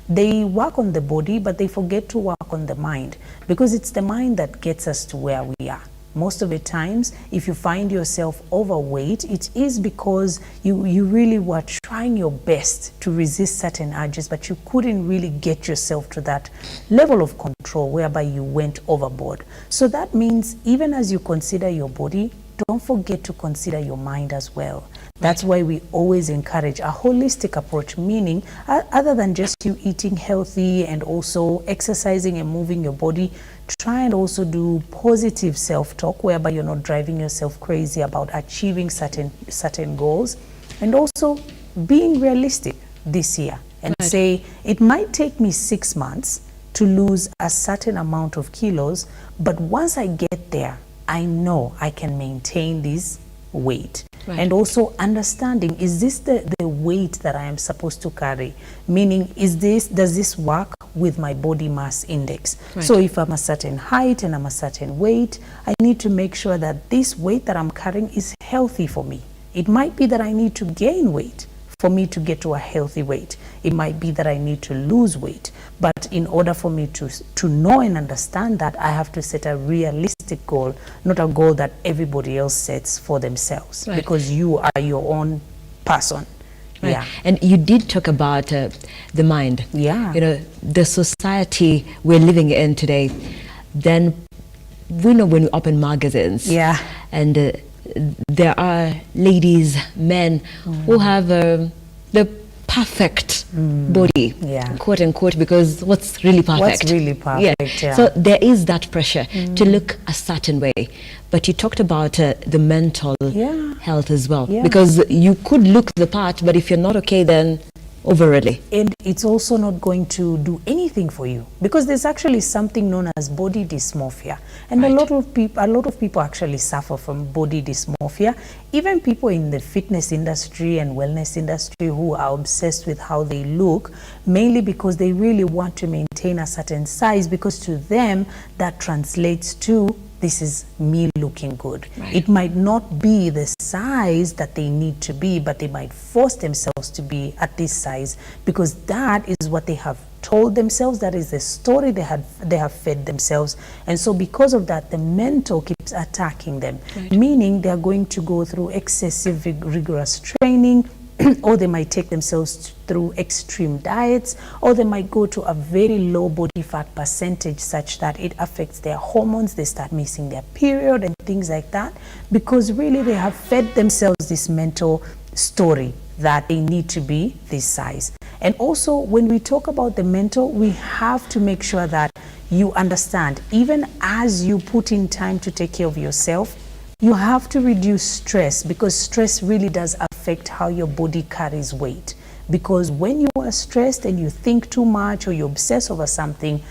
they work on the body, but they forget to work on the mind, because it's the mind that gets us to where we are. Most of the times, if you find yourself overweight, it is because you really were trying your best to resist certain urges, but you couldn't really get yourself to that level of control whereby you went overboard. So that means even as you consider your body, don't forget to consider your mind as well. That's why we always encourage a holistic approach, meaning other than just you eating healthy and also exercising and moving your body, try and also do positive self-talk whereby you're not driving yourself crazy about achieving certain goals, and also being realistic this year and say, it might take me 6 months to lose a certain amount of kilos, but once I get there, I know I can maintain these weight.
Right.
And also understanding, is this the weight that I am supposed to carry? Meaning, does this work with my body mass index?
Right.
So if I'm a certain height and I'm a certain weight, I need to make sure that this weight that I'm carrying is healthy for me. It might be that I need to gain weight for me to get to a healthy weight. It might be that I need to lose weight. But in order for me to know and understand that, I have to set a realistic goal, not a goal that everybody else sets for themselves.
Right.
Because you are your own person.
Right.
Yeah.
And you did talk about the mind.
Yeah.
You know, the society we're living in today. Then we know when we open magazines.
Yeah.
And there are ladies, men who have the perfect body, quote unquote, because what's really perfect?
What's really perfect, yeah.
So there is that pressure to look a certain way. But you talked about the mental health as well.
Yeah.
Because you could look the part, but if you're not okay, then overly.
And it's also not going to do anything for you, because there's actually something known as body dysmorphia, and
Right.
a lot of people actually suffer from body dysmorphia. Even people in the fitness industry and wellness industry who are obsessed with how they look, mainly because they really want to maintain a certain size, because to them that translates to, this is me looking good.
Right.
It might not be the size that they need to be, but they might force themselves to be at this size, because that is what they have told themselves, that is the story they have fed themselves. And so because of that, the mental keeps attacking them.
Right.
Meaning they are going to go through excessive rigorous training, or they might take themselves through extreme diets, or they might go to a very low body fat percentage such that it affects their hormones, they start missing their period and things like that, because really they have fed themselves this mental story that they need to be this size. And also when we talk about the mental, we have to make sure that you understand, even as you put in time to take care of yourself, you have to reduce stress, because stress really does affect how your body carries weight. Because when you are stressed and you think too much or you obsess over something,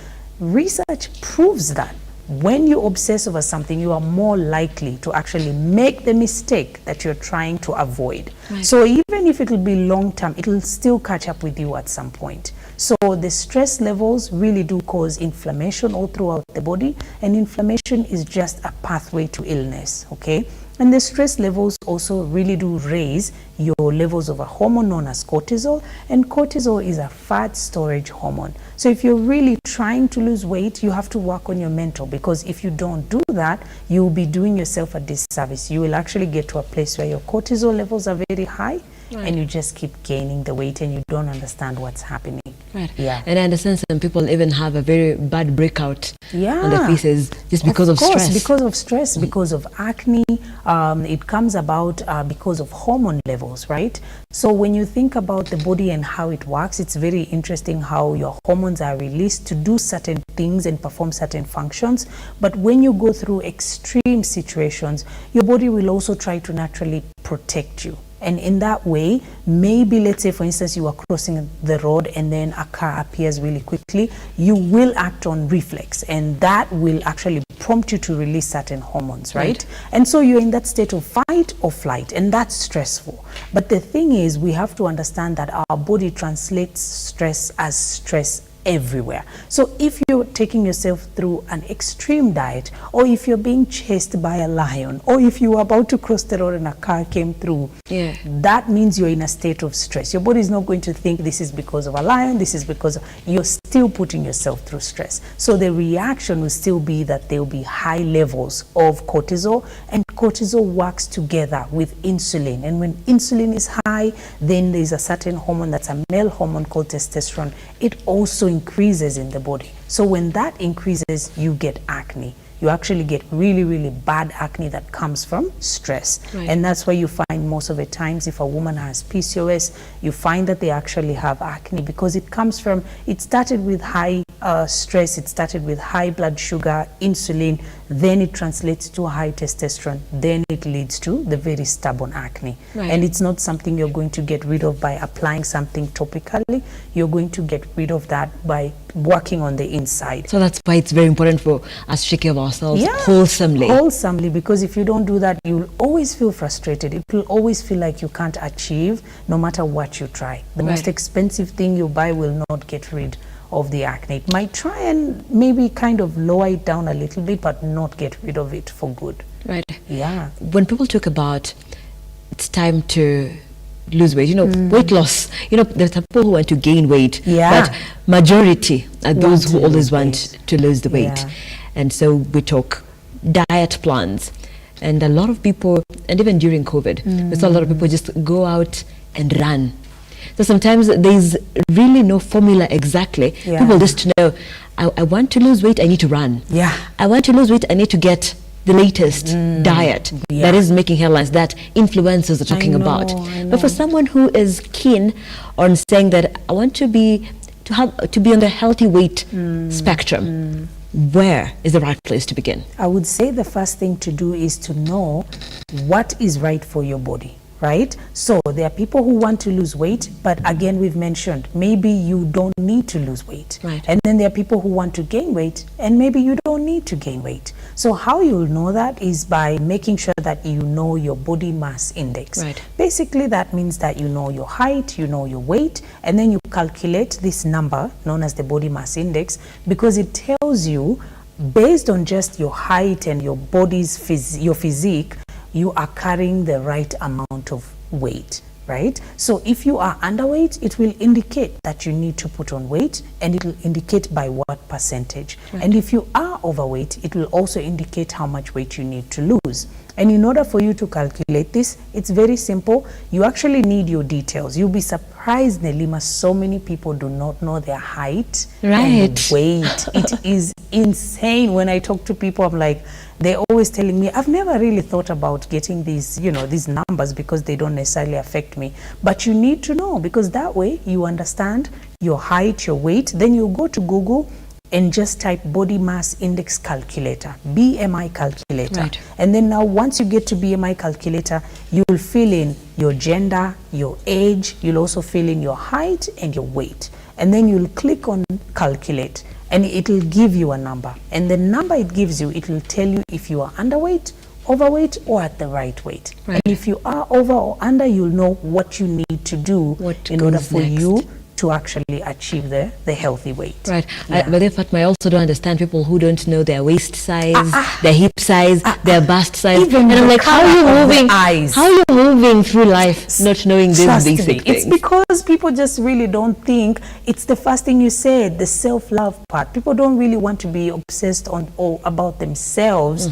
research proves that when you obsess over something, you are more likely to actually make the mistake that you're trying to avoid.
Right.
So even if it will be long term, it will still catch up with you at some point. So the stress levels really do cause inflammation all throughout the body, and inflammation is just a pathway to illness, okay? And the stress levels also really do raise your levels of a hormone known as cortisol, and cortisol is a fat storage hormone. So if you're really trying to lose weight, you have to work on your mental, because if you don't do that, you'll be doing yourself a disservice. You will actually get to a place where your cortisol levels are very high,
Right.
and you just keep gaining the weight and you don't understand what's happening.
Right.
Yeah.
And I understand some people even have a very bad breakout on their faces just because of
course,
stress.
because of stress, because of acne. It comes about because of hormone levels, right? So when you think about the body and how it works, it's very interesting how your hormones are released to do certain things and perform certain functions. But when you go through extreme situations, your body will also try to naturally protect you. And in that way, maybe let's say, for instance, you are crossing the road and then a car appears really quickly, you will act on reflex, and that will actually prompt you to release certain hormones, right? And so you're in that state of fight or flight, and that's stressful. But the thing is, we have to understand that our body translates stress as stress everywhere. So if you're taking yourself through an extreme diet, or if you're being chased by a lion, or if you were about to cross the road and a car came through, that means you're in a state of stress. Your body is not going to think this is because of a lion, this is because you're still putting yourself through stress. So the reaction will still be that there will be high levels of cortisol, and cortisol works together with insulin. And when insulin is high, then there's a certain hormone that's a male hormone called testosterone. It also increases in the body. So when that increases, you get acne. You actually get really, really bad acne that comes from stress.
Right.
And that's why you find most of the times if a woman has PCOS, you find that they actually have acne, because it comes from, it started with high stress, it started with high blood sugar, insulin, then it translates to high testosterone, then it leads to the very stubborn acne.
Right.
And it's not something you're going to get rid of by applying something topically. You're going to get rid of that by working on the inside.
So that's why it's very important for us to take care of ourselves wholesomely.
Wholesomely, because if you don't do that, you'll always feel frustrated. It will always feel like you can't achieve no matter what you try. The most expensive thing you buy will not get rid of the acne. It might try and maybe kind of lower it down a little bit, but not get rid of it for good.
Right.
Yeah.
When people talk about it's time to lose weight, weight loss, there's people who want to gain weight, but majority are those who always want to lose the weight.
Yeah.
And so we talk diet plans, and a lot of people, and even during COVID, we saw a lot of people just go out and run. So sometimes there's really no formula exactly. People just know, I want to lose weight, I need to run. I want to lose weight, I need to get the latest diet that is making headlines, that influencers are talking about. But for someone who is keen on saying that I want to be on the healthy weight spectrum, where is the right place to begin?
I would say the first thing to do is to know what is right for your body. Right? So there are people who want to lose weight, but again, we've mentioned, maybe you don't need to lose weight.
Right.
And then there are people who want to gain weight, and maybe you don't need to gain weight. So how you'll know that is by making sure that you know your body mass index.
Right.
Basically, that means that you know your height, you know your weight, and then you calculate this number known as the body mass index, because it tells you, based on just your height and your body's your physique, you are carrying the right amount of weight, right? So if you are underweight, it will indicate that you need to put on weight, and it will indicate by what percentage.
Right.
And if you are overweight, it will also indicate how much weight you need to lose. And in order for you to calculate this, it's very simple. You actually need your details. You'll be surprised, Nelima, so many people do not know their height and weight. It is insane. When I talk to people, I'm like, they're always telling me, I've never really thought about getting these, these numbers because they don't necessarily affect me. But you need to know, because that way you understand your height, your weight. Then you go to Google and just type body mass index calculator, BMI calculator.
Right.
And then now once you get to BMI calculator, you'll fill in your gender, your age, you'll also fill in your height and your weight. And then you'll click on calculate, and it'll give you a number. And the number it gives you, it will tell you if you are underweight, overweight, or at the right weight.
Right.
And if you are over or under, you'll know what you need to do in order for you to actually achieve the healthy weight.
Right. But if Fatma, I also don't understand people who don't know their waist size, their hip size, their bust size.
Even
and I'm like, how are you moving?
Eyes.
How are you moving through life not knowing these basic things?
It's because people just really don't think. It's the first thing you said, the self-love part. People don't really want to be obsessed on or about themselves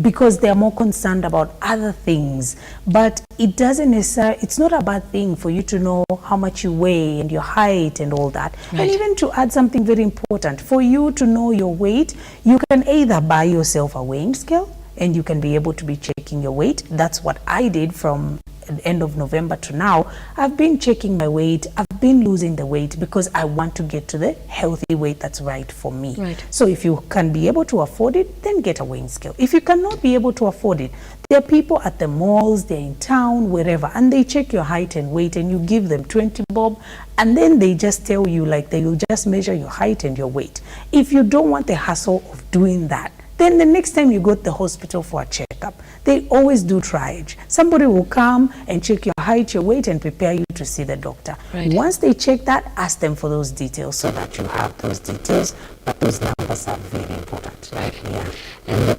because they're more concerned about other things. But it doesn't necessarily, it's not a bad thing for you to know how much you weigh and your height and all that.
Right.
And even to add something very important, for you to know your weight, you can either buy yourself a weighing scale, and you can be able to be checking your weight. That's what I did from the end of November to now. I've been checking my weight. I've been losing the weight because I want to get to the healthy weight that's right for me.
Right.
So if you can be able to afford it, then get a weighing scale. If you cannot be able to afford it, there are people at the malls, they're in town, wherever, and they check your height and weight, and you give them 20 bob, and then they just tell you, like, they will just measure your height and your weight. If you don't want the hassle of doing that, then the next time you go to the hospital for a checkup, they always do triage. Somebody will come and check your height, your weight, and prepare you to see the doctor.
Right.
Once they check that, ask them for those details so that you have those details, but those numbers are very important.
Right.
Yeah.
And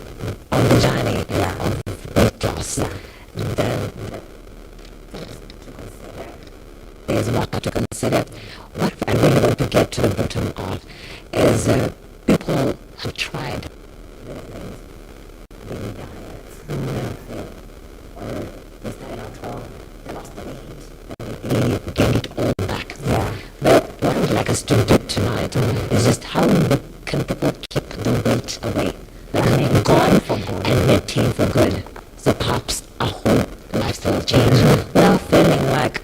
on the journey of weight loss, there's what to consider. What I really want to get to the bottom of is people have tried gain it all back. But what I would like us to do tonight is just how can people keep the weight away, gone for good, and maintain for good. So perhaps a whole lifestyle change without feeling like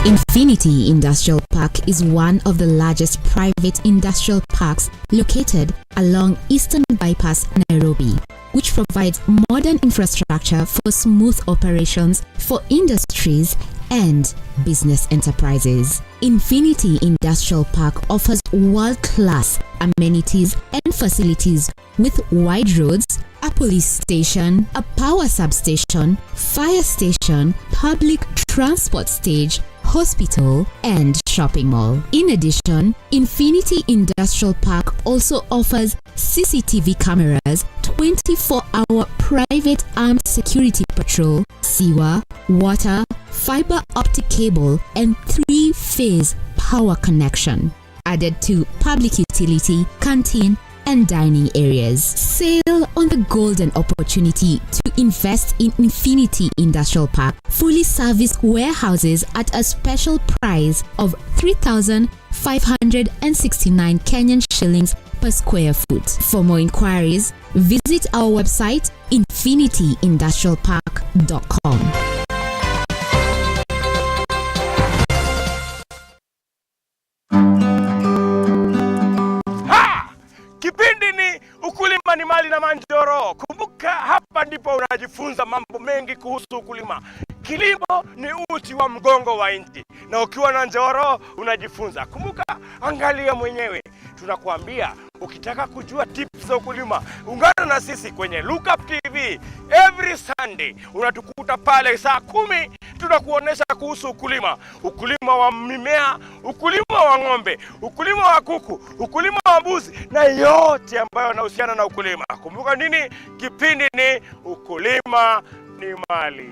Infinity Industrial Park is one of the largest private industrial parks located along Eastern Bypass, Nairobi, which provides modern infrastructure for smooth operations for industries and business enterprises. Infinity Industrial Park offers world-class amenities and facilities with wide roads, a police station, a power substation, fire station, public transport stage, hospital, and shopping mall. In addition, Infinity Industrial Park also offers CCTV cameras, 24-hour private armed security patrol, sewer, water, fiber optic cable, and 3-phase power connection, added to public utility, canteen, and dining areas. Sail on the golden opportunity to invest in Infinity Industrial Park, fully serviced warehouses at a special price of 3,569 Kenyan shillings per square foot. For more inquiries, visit our website infinityindustrialpark.com.
Kipindi ni ukulima ni mali na Manjoro. Kumbuka hapa ndipo unajifunza mambo mengi kuhusu ukulima. Kilimo ni uti wa mgongo wa nchi, na ukiwa na Njoro unajifunza. Kumbuka, angalia mwenyewe. Tunakuambia ukitaka kujua tips za ukulima, ungana na sisi kwenye Lookup TV. Every Sunday unatukuta pale saa 10, tunakuonesha kuhusu ukulima. Ukulima wa mimea, ukulima wa ng'ombe, ukulima wa kuku, ukulima wa mbuzi, na yote ambayo yanahusiana na ukulima. Kumbuka nini? Kipindi ni ukulima ni mali.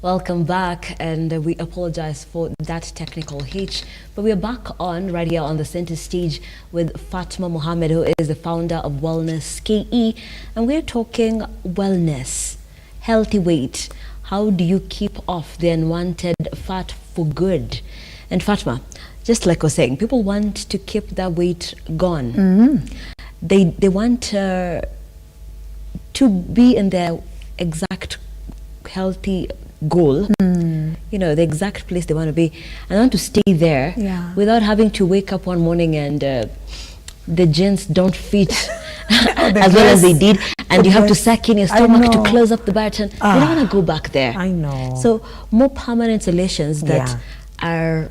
Welcome back, and we apologize for that technical hitch, but we are back on right here on the center stage with Fatma Mohammed, who is the founder of Wellness KE, and we're talking wellness, healthy weight. How do you keep off the unwanted fat for good? And Fatma, just like I was saying, people want to keep that weight gone. They want to be in their exact healthy goal, you know, the exact place they want to be, and they want to stay there without having to wake up one morning and the jeans don't fit as well as they did, and you have to suck in your stomach to close up the button. You don't want to go back there.
I know.
So more permanent solutions that are,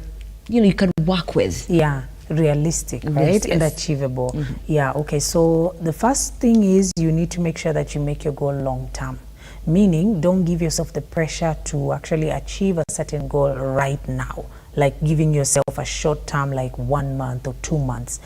you know, you can work with.
Yeah, realistic, right? And achievable. Yeah, okay. So the first thing is you need to make sure that you make your goal long term. Meaning, don't give yourself the pressure to actually achieve a certain goal right now, like giving yourself a short term, like 1 month or 2 months.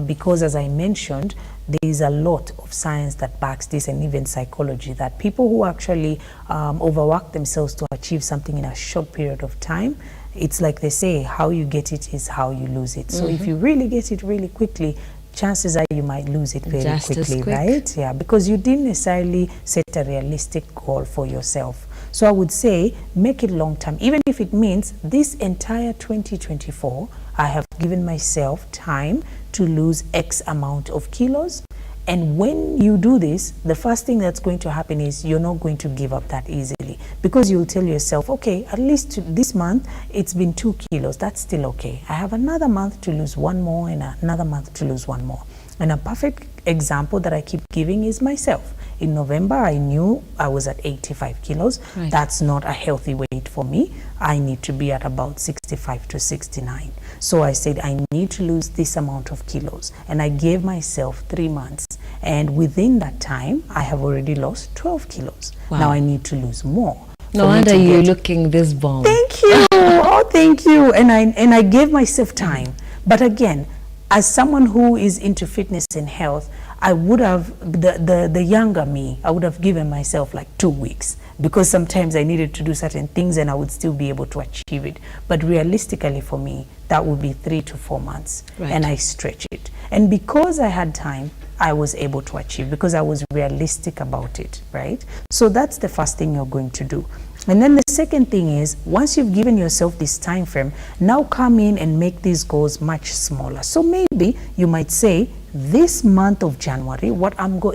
Because as I mentioned, there is a lot of science that backs this, and even psychology, that people who actually overwork themselves to achieve something in a short period of time, it's like they say, how you get it is how you lose it. So if you really get it really quickly, chances are you might lose it very quickly, right? Yeah, because you didn't necessarily set a realistic goal for yourself. So I would say make it long term, even if it means this entire 2024, I have given myself time to lose X amount of kilos. And when you do this, the first thing that's going to happen is you're not going to give up that easily, because you'll tell yourself, okay, at least this month it's been 2 kilos. That's still okay. I have another month to lose 1 more and another month to lose 1 more. And a perfect example that I keep giving is myself. In November, I knew I was at 85 kilos. Right. That's not a healthy weight for me. I need to be at about 65 to 69. So I said, I need to lose this amount of kilos. And I gave myself 3 months. And within that time, I have already lost 12 kilos. Wow. Now I need to lose more.
No wonder you're looking this bomb.
Thank you. Oh, thank you. And I gave myself time. But again, as someone who is into fitness and health, I would have, the younger me, I would have given myself like 2 weeks, because sometimes I needed to do certain things and I would still be able to achieve it. But realistically for me, that would be 3 to 4 months.
Right.
And I stretch it. And because I had time, I was able to achieve because I was realistic about it, right? So that's the first thing you're going to do. And then the second thing is, once you've given yourself this time frame, now come in and make these goals much smaller. So maybe you might say, this month of January,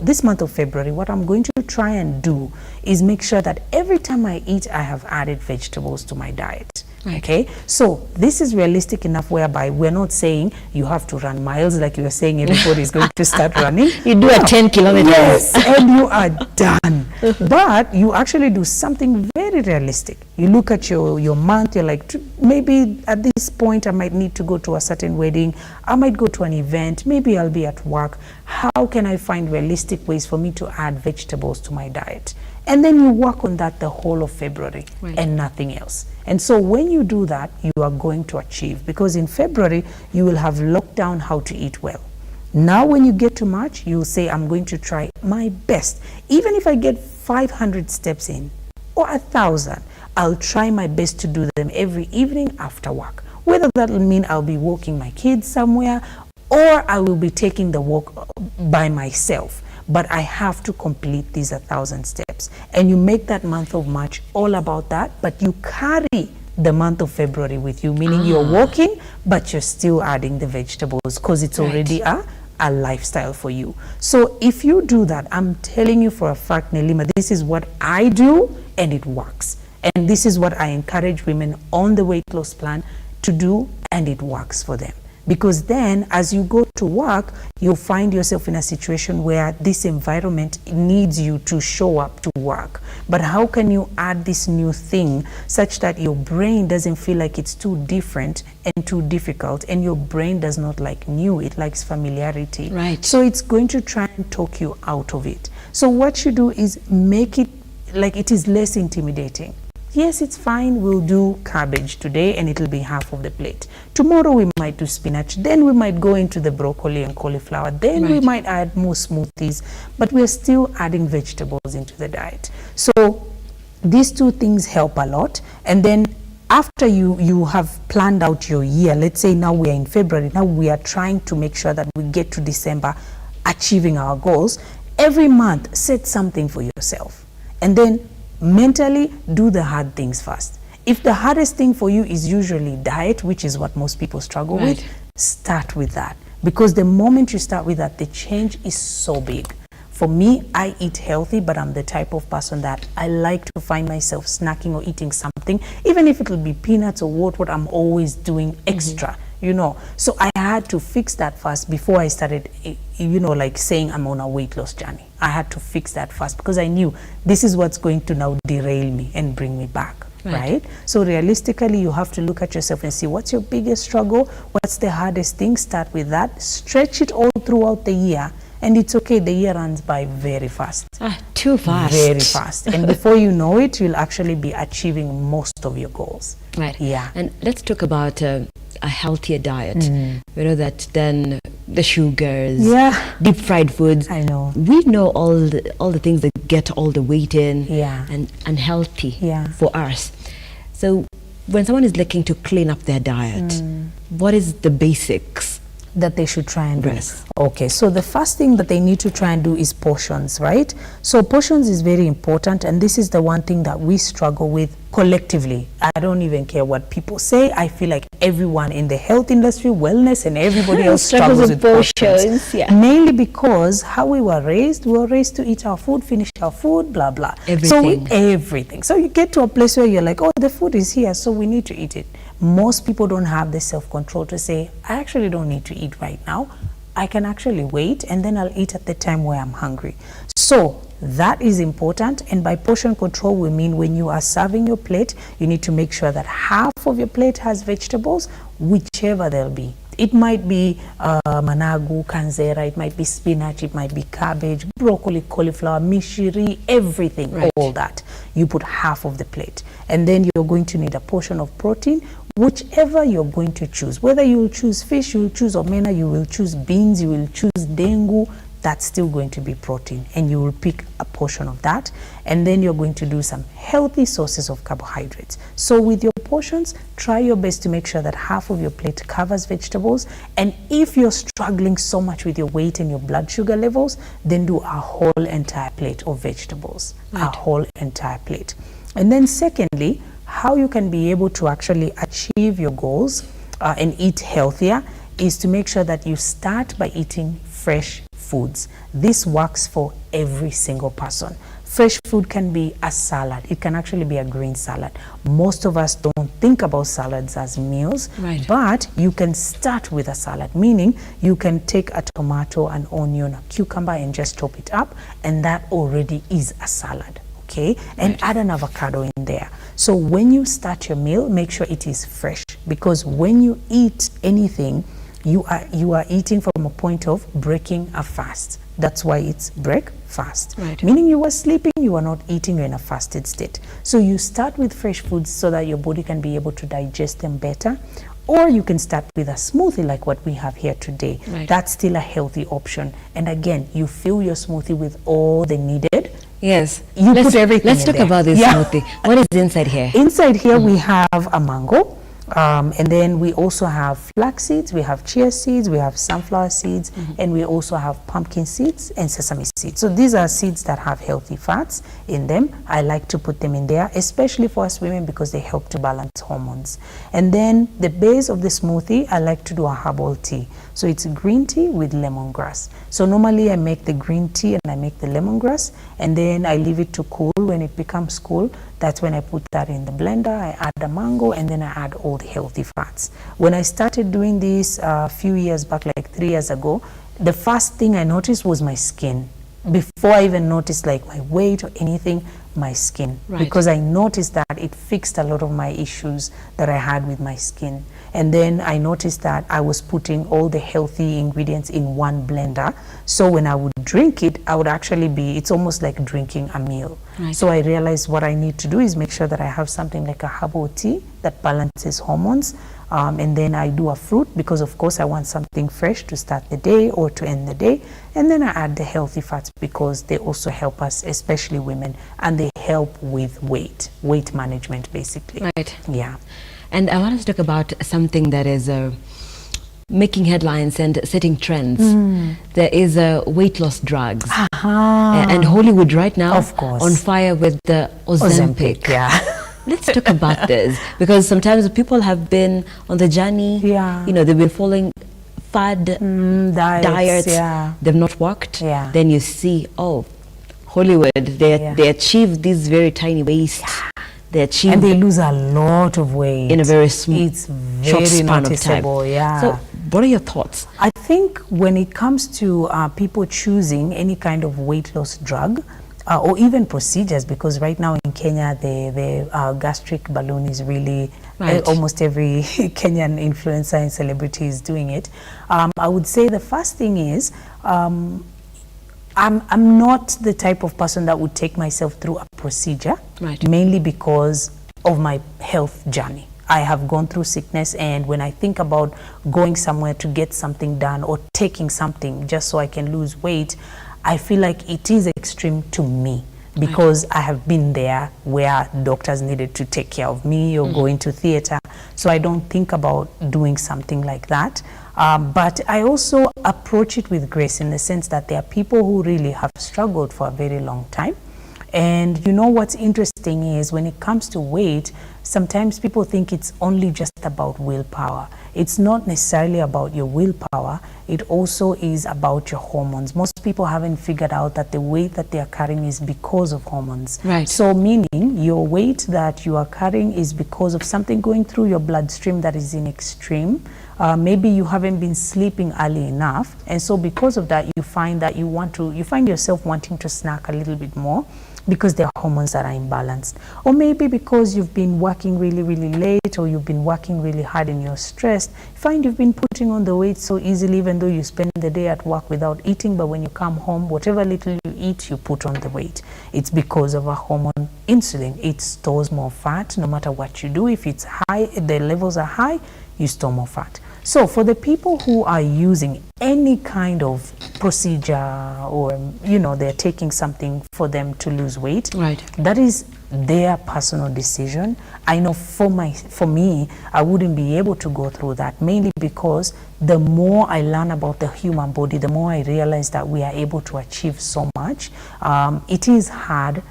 this month of February, what I'm going to try and do is make sure that every time I eat, I have added vegetables to my diet. Right. Okay, so this is realistic enough whereby we're not saying you have to run miles like you were saying everybody's going to start running.
You do a 10 kilometers.
Yes, and you are done. But you actually do something very realistic. You look at your month, you're like, maybe at this point I might need to go to a certain wedding, I might go to an event, maybe I'll be at work. How can I find realistic ways for me to add vegetables to my diet? And then you work on that the whole of February, right, and nothing else. And so when you do that, you are going to achieve, because in February, you will have locked down how to eat well. Now, when you get to March, you'll say, I'm going to try my best. Even if I get 500 steps in or 1,000, I'll try my best to do them every evening after work. Whether that'll mean I'll be walking my kids somewhere or I will be taking the walk by myself. But I have to complete these 1,000 steps. And you make that month of March all about that, but you carry the month of February with you, meaning you're walking, but you're still adding the vegetables because it's already a lifestyle for you. So if you do that, I'm telling you for a fact, Nelima, this is what I do and it works. And this is what I encourage women on the weight loss plan to do, and it works for them. Because then as you go to work, you'll find yourself in a situation where this environment needs you to show up to work. But how can you add this new thing such that your brain doesn't feel like it's too different and too difficult, and your brain does not like new, it likes familiarity.
Right.
So it's going to try and talk you out of it. So what you do is make it like it is less intimidating. Yes, it's fine, we'll do cabbage today and it'll be half of the plate. Tomorrow we might do spinach, then we might go into the broccoli and cauliflower, then we might add more smoothies, but we're still adding vegetables into the diet. So these two things help a lot. And then after you have planned out your year, let's say now we are in February, now we are trying to make sure that we get to December achieving our goals. Every month, set something for yourself. And then mentally do the hard things first. If the hardest thing for you is usually diet, which is what most people struggle with, start with that. Because the moment you start with that, the change is so big. For me, I eat healthy, but I'm the type of person that I like to find myself snacking or eating something, even if it'll be peanuts or what I'm always doing extra, you know. So I had to fix that first before I started, you know, like saying I'm on a weight loss journey. I had to fix that first because I knew this is what's going to now derail me and bring me back, right? So realistically, you have to look at yourself and see what's your biggest struggle, what's the hardest thing, start with that, stretch it all throughout the year. And it's okay, the year runs by very fast.
Too fast.
Very fast. And before you know it, you'll actually be achieving most of your goals.
Right.
Yeah.
And let's talk about a healthier diet. We know that then the sugars, deep fried foods.
I know.
We know all the things that get all the weight in and unhealthy for us. So when someone is looking to clean up their diet, what is the basics
that they should try and do? Okay, so the first thing that they need to try and do is portions, right? So portions is very important, and this is the one thing that we struggle with collectively. I don't even care what people say. I feel like everyone in the health industry, wellness, and everybody else struggles with portions. Mainly because how we were raised to eat our food, finish our food, blah, blah. Everything. So you get to a place where you're like, oh, the food is here, so we need to eat it. Most people don't have the self-control to say, I actually don't need to eat right now. I can actually wait, and then I'll eat at the time where I'm hungry. So that is important. And by portion control, we mean when you are serving your plate, you need to make sure that half of your plate has vegetables, whichever they'll be. It might be managu, kanzera, it might be spinach, it might be cabbage, broccoli, cauliflower, mishiri, everything, all that. You put half of the plate. And then you're going to need a portion of protein, whichever you're going to choose. Whether you'll choose fish, you'll choose omena, you will choose beans, you will choose dengu, that's still going to be protein. And you will pick a portion of that. And then you're going to do some healthy sources of carbohydrates. So with your portions, try your best to make sure that half of your plate covers vegetables. And if you're struggling so much with your weight and your blood sugar levels, then do a whole entire plate of vegetables, a whole entire plate. And then secondly, how you can be able to actually achieve your goals and eat healthier is to make sure that you start by eating fresh foods. This works for every single person. Fresh food can be a salad. It can actually be a green salad. Most of us don't think about salads as meals, but you can start with a salad, meaning you can take a tomato, an onion, a cucumber, and just chop it up, and that already is a salad. Okay, and add an avocado in there. So when you start your meal, make sure it is fresh, because when you eat anything, you are eating from a point of breaking a fast. That's why it's break fast. Meaning you are sleeping, you are not eating, you're in a fasted state. So you start with fresh foods so that your body can be able to digest them better. Or you can start with a smoothie like what we have here today. That's still a healthy option. And again, you fill your smoothie with all the needed.
Yes.
You put everything
Let's
in
talk
there.
about this smoothie. What is inside here?
Inside here we have a mango. And then we also have flax seeds, we have chia seeds, we have sunflower seeds, and we also have pumpkin seeds and sesame seeds. So these are seeds that have healthy fats in them. I like to put them in there, especially for us women, because they help to balance hormones. And then the base of the smoothie, I like to do a herbal tea. So it's green tea with lemongrass. So normally I make the green tea and I make the lemongrass, and then I leave it to cool. When it becomes cool, that's when I put that in the blender. I add the mango, and then I add all the healthy fats. When I started doing this a few years back, like 3 years ago, the first thing I noticed was my skin. Before I even noticed like my weight or anything, my skin. Because I noticed that it fixed a lot of my issues that I had with my skin. And then I noticed that I was putting all the healthy ingredients in one blender. So when I would drink it, I would actually it's almost like drinking a meal. So I realized what I need to do is make sure that I have something like a herbal tea that balances hormones. And then I do a fruit, because of course I want something fresh to start the day or to end the day. And then I add the healthy fats, because they also help us, especially women, and they help with weight management basically. Yeah.
And I want us to talk about something that is making headlines and setting trends. There is weight loss drugs. And Hollywood right now, of course, on fire with the Ozempic. Let's talk about this, because sometimes people have been on the journey, you know, they've been following fad diets, they've not worked. Then you see, oh, Hollywood, they achieve these very tiny waists. They achieve,
and they lose a lot of weight
in a very
short span of time.
So what are your thoughts?
I think when it comes to people choosing any kind of weight loss drug, or even procedures, because right now in Kenya the gastric balloon is really almost every Kenyan influencer and celebrity is doing it. I would say the first thing is I'm not the type of person that would take myself through a procedure, mainly because of my health journey. I have gone through sickness, and when I think about going somewhere to get something done or taking something just so I can lose weight, I feel like it is extreme to me, because I have been there where doctors needed to take care of me or going to theater. So I don't think about doing something like that. But I also approach it with grace, in the sense that there are people who really have struggled for a very long time. And you know what's interesting is, when it comes to weight, sometimes people think it's only just about willpower. It's not necessarily about your willpower. It also is about your hormones. Most people haven't figured out that the weight that they are carrying is because of hormones. So meaning your weight that you are carrying is because of something going through your bloodstream that is in extreme. Maybe you haven't been sleeping early enough, and so because of that, you find that you find yourself wanting to snack a little bit more, because there are hormones that are imbalanced. Or maybe because you've been working really, really late, or you've been working really hard and you're stressed, you find you've been putting on the weight so easily, even though you spend the day at work without eating, but when you come home, whatever little you eat, you put on the weight. It's because of a hormone, insulin. It stores more fat no matter what you do. If it's high, the levels are high, you store more fat. So for the people who are using any kind of procedure, or they're taking something for them to lose weight,
right,
that is their personal decision. I know for me, I wouldn't be able to go through that, mainly because the more I learn about the human body, the more I realize that we are able to achieve so much. It is hard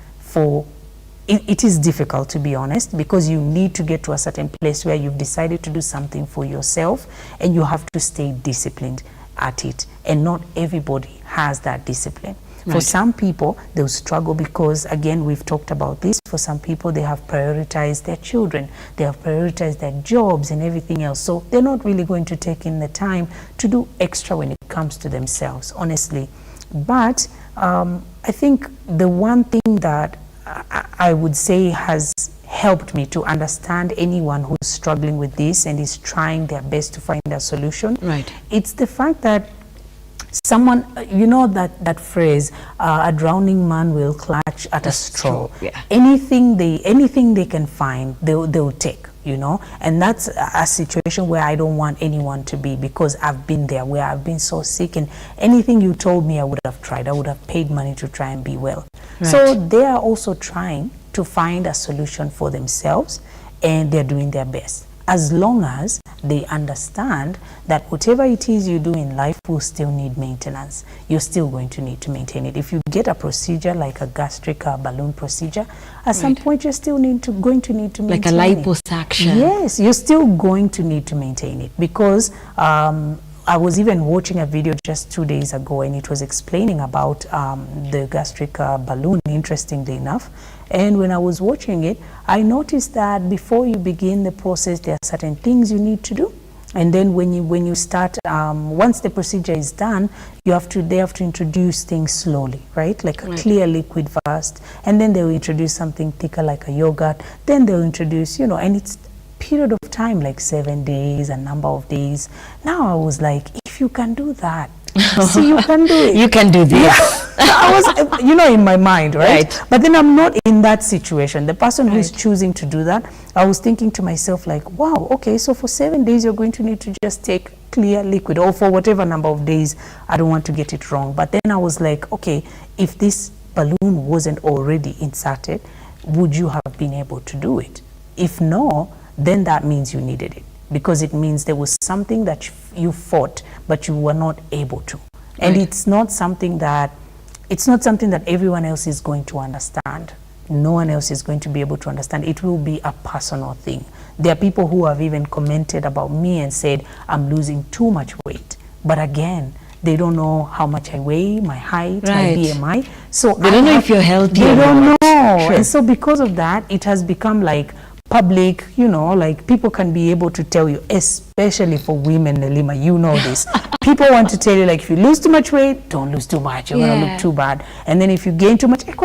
it is difficult, to be honest, because you need to get to a certain place where you've decided to do something for yourself, and you have to stay disciplined at it, and not everybody has that discipline. Right. For some people, they'll struggle because, again, we've talked about this. For some people, they have prioritized their children, they have prioritized their jobs and everything else. So they're not really going to take in the time to do extra when it comes to themselves, honestly. But I think the one thing that I would say has helped me to understand anyone who's struggling with this and is trying their best to find a solution, right, it's the fact that someone, that phrase, a drowning man will clutch at a straw.
Yeah.
Anything they can find, they'll take, and that's a situation where I don't want anyone to be, because I've been there, where I've been so sick, and anything you told me I would have tried. I would have paid money to try and be well. Right. So they are also trying to find a solution for themselves, and they're doing their best, as long as they understand that whatever it is you do in life will still need maintenance. You're still going to need to maintain it. If you get a procedure like a gastric balloon procedure, at some point you're still going to need to maintain it.
Like a liposuction.
Yes, you're still going to need to maintain it, because I was even watching a video just 2 days ago, and it was explaining about the gastric balloon, interestingly enough. And when I was watching it, I noticed that before you begin the process, there are certain things you need to do. And then when you start, once the procedure is done, they have to introduce things slowly, right? Like a clear liquid first, and then they'll introduce something thicker like a yogurt. Then they'll introduce, and it's period of time like 7 days, a number of days. Now I was like, if you can do that, see, you can do it.
You can do this.
Yeah. I was, in my mind, right? But then I'm not in that situation. The person who is choosing to do that, I was thinking to myself like, wow, okay, so for 7 days you're going to need to just take clear liquid, or for whatever number of days. I don't want to get it wrong. But then I was like, okay, if this balloon wasn't already inserted, would you have been able to do it? If no, then that means you needed it, because it means there was something that you fought but you were not able to. And it's not something that everyone else is going to understand. No one else is going to be able to understand. It will be a personal thing. There are people who have even commented about me and said I'm losing too much weight, but again, they don't know how much I weigh, my height, my BMI. So
they don't know if you're healthy.
They don't know. Sure. And so because of that, it has become like public, like people can be able to tell you, especially for women, Nelima, this. People want to tell you, like, if you lose too much weight, don't lose too much, you're going to look too bad. And then if you gain too much, what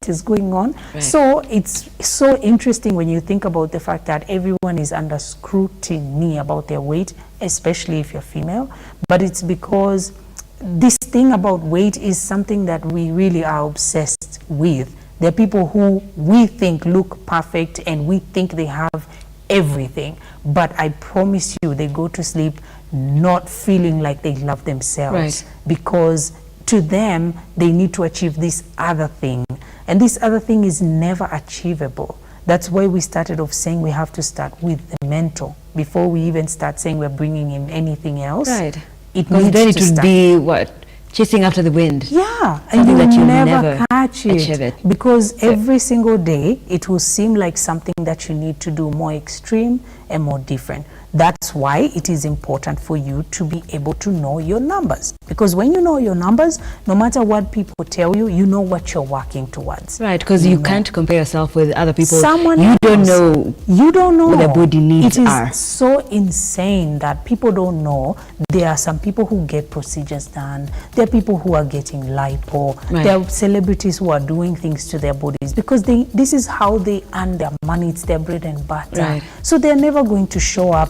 is going on? Right. So it's so interesting when you think about the fact that everyone is under scrutiny about their weight, especially if you're female. But it's because this thing about weight is something that we really are obsessed with. There are people who we think look perfect and we think they have everything, but I promise you they go to sleep not feeling like they love themselves, because to them they need to achieve this other thing, and this other thing is never achievable. That's why we started off saying we have to start with the mental before we even start saying we're bringing in anything else.
Right.
It needs
then it
to
would
start.
Be what? Chasing after the wind.
Yeah,
something
and
that you
never catch
achieve
it, because every single day it will seem like something that you need to do more extreme and more different. That's why it is important for you to be able to know your numbers, because when you know your numbers, no matter what people tell you, you know what you're working towards.
Right, because you can't compare yourself with other people.
Someone
you
else.
don't know.
You don't know
what their body needs are.
It is so insane that people don't know. There are some people who get procedures done. There are people who are getting lipo. There are celebrities who are doing things to their bodies because this is how they earn their money. It's their bread and butter. So they're never going to show up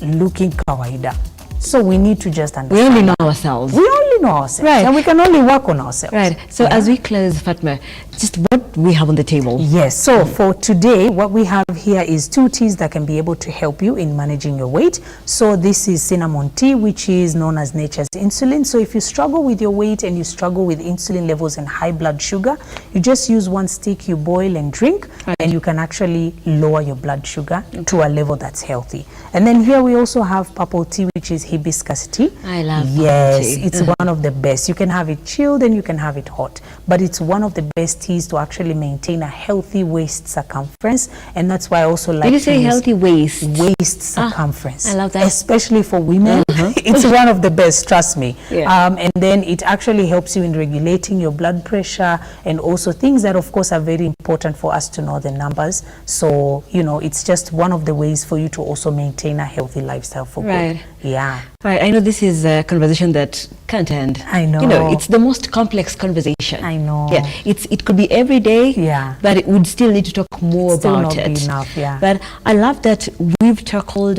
looking kawaida. So we need to just understand.
We only know ourselves.
We only know ourselves. And we can only work on ourselves.
So as we close, Fatma, just what we have on the table.
Yes, so for today, what we have here is 2 teas that can be able to help you in managing your weight. So this is cinnamon tea, which is known as nature's insulin. So if you struggle with your weight and you struggle with insulin levels and high blood sugar, you just use 1 stick, you boil and drink, and you can actually lower your blood sugar to a level that's healthy. And then here we also have purple tea, which is hibiscus tea.
I love
Yes,
purple tea.
it's one of the best. You can have it chilled and you can have it hot, but it's one of the best teas to actually maintain a healthy waist circumference, and that's why I also like
Did you say healthy waist?
Waist circumference.
I love that.
Especially for women, it's one of the best, trust me.
Yeah.
And then it actually helps you in regulating your blood pressure and also things that of course are very important for us to know the numbers. So, you know, it's just one of the ways for you to also maintain a healthy lifestyle for
Right.
good. Yeah.
Right, I know this is a conversation that can't end.
I know.
You know, it's the most complex conversation.
I know.
Yeah, it could be every day.
Yeah.
But it would still need to talk more
Still
about
not be
it.
enough, yeah.
But I love that we've tackled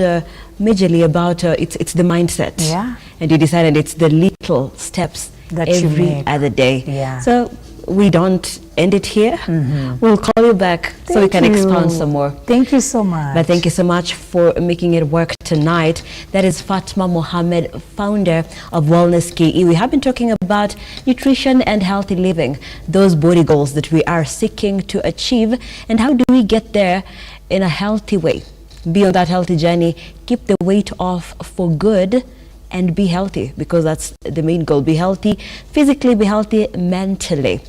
majorly about it's the mindset.
Yeah.
And you decided it's the little steps
That you
every
make.
other day.
Yeah.
So we don't end it here. We'll call you back so we
Thank
can
you.
expand some more.
Thank you so much.
But thank you so much for making it work tonight. That is Fatma Mohammed, founder of Wellness KE. We have been talking about nutrition and healthy living, those body goals that we are seeking to achieve, and how do we get there in a healthy way. Be on that healthy journey, keep the weight off for good, and be healthy, because that's the main goal. Be healthy physically, be healthy mentally.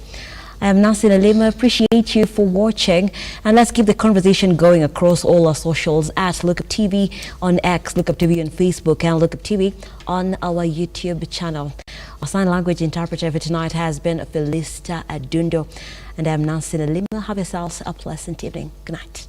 I am Nancy Nalima. Appreciate you for watching, and let's keep the conversation going across all our socials at Lookuptv on X, Lookuptv on Facebook, and Lookuptv on our YouTube channel. Our sign language interpreter for tonight has been Felista Adundo, and I am Nancy Nalima. Have yourselves a pleasant evening. Good night.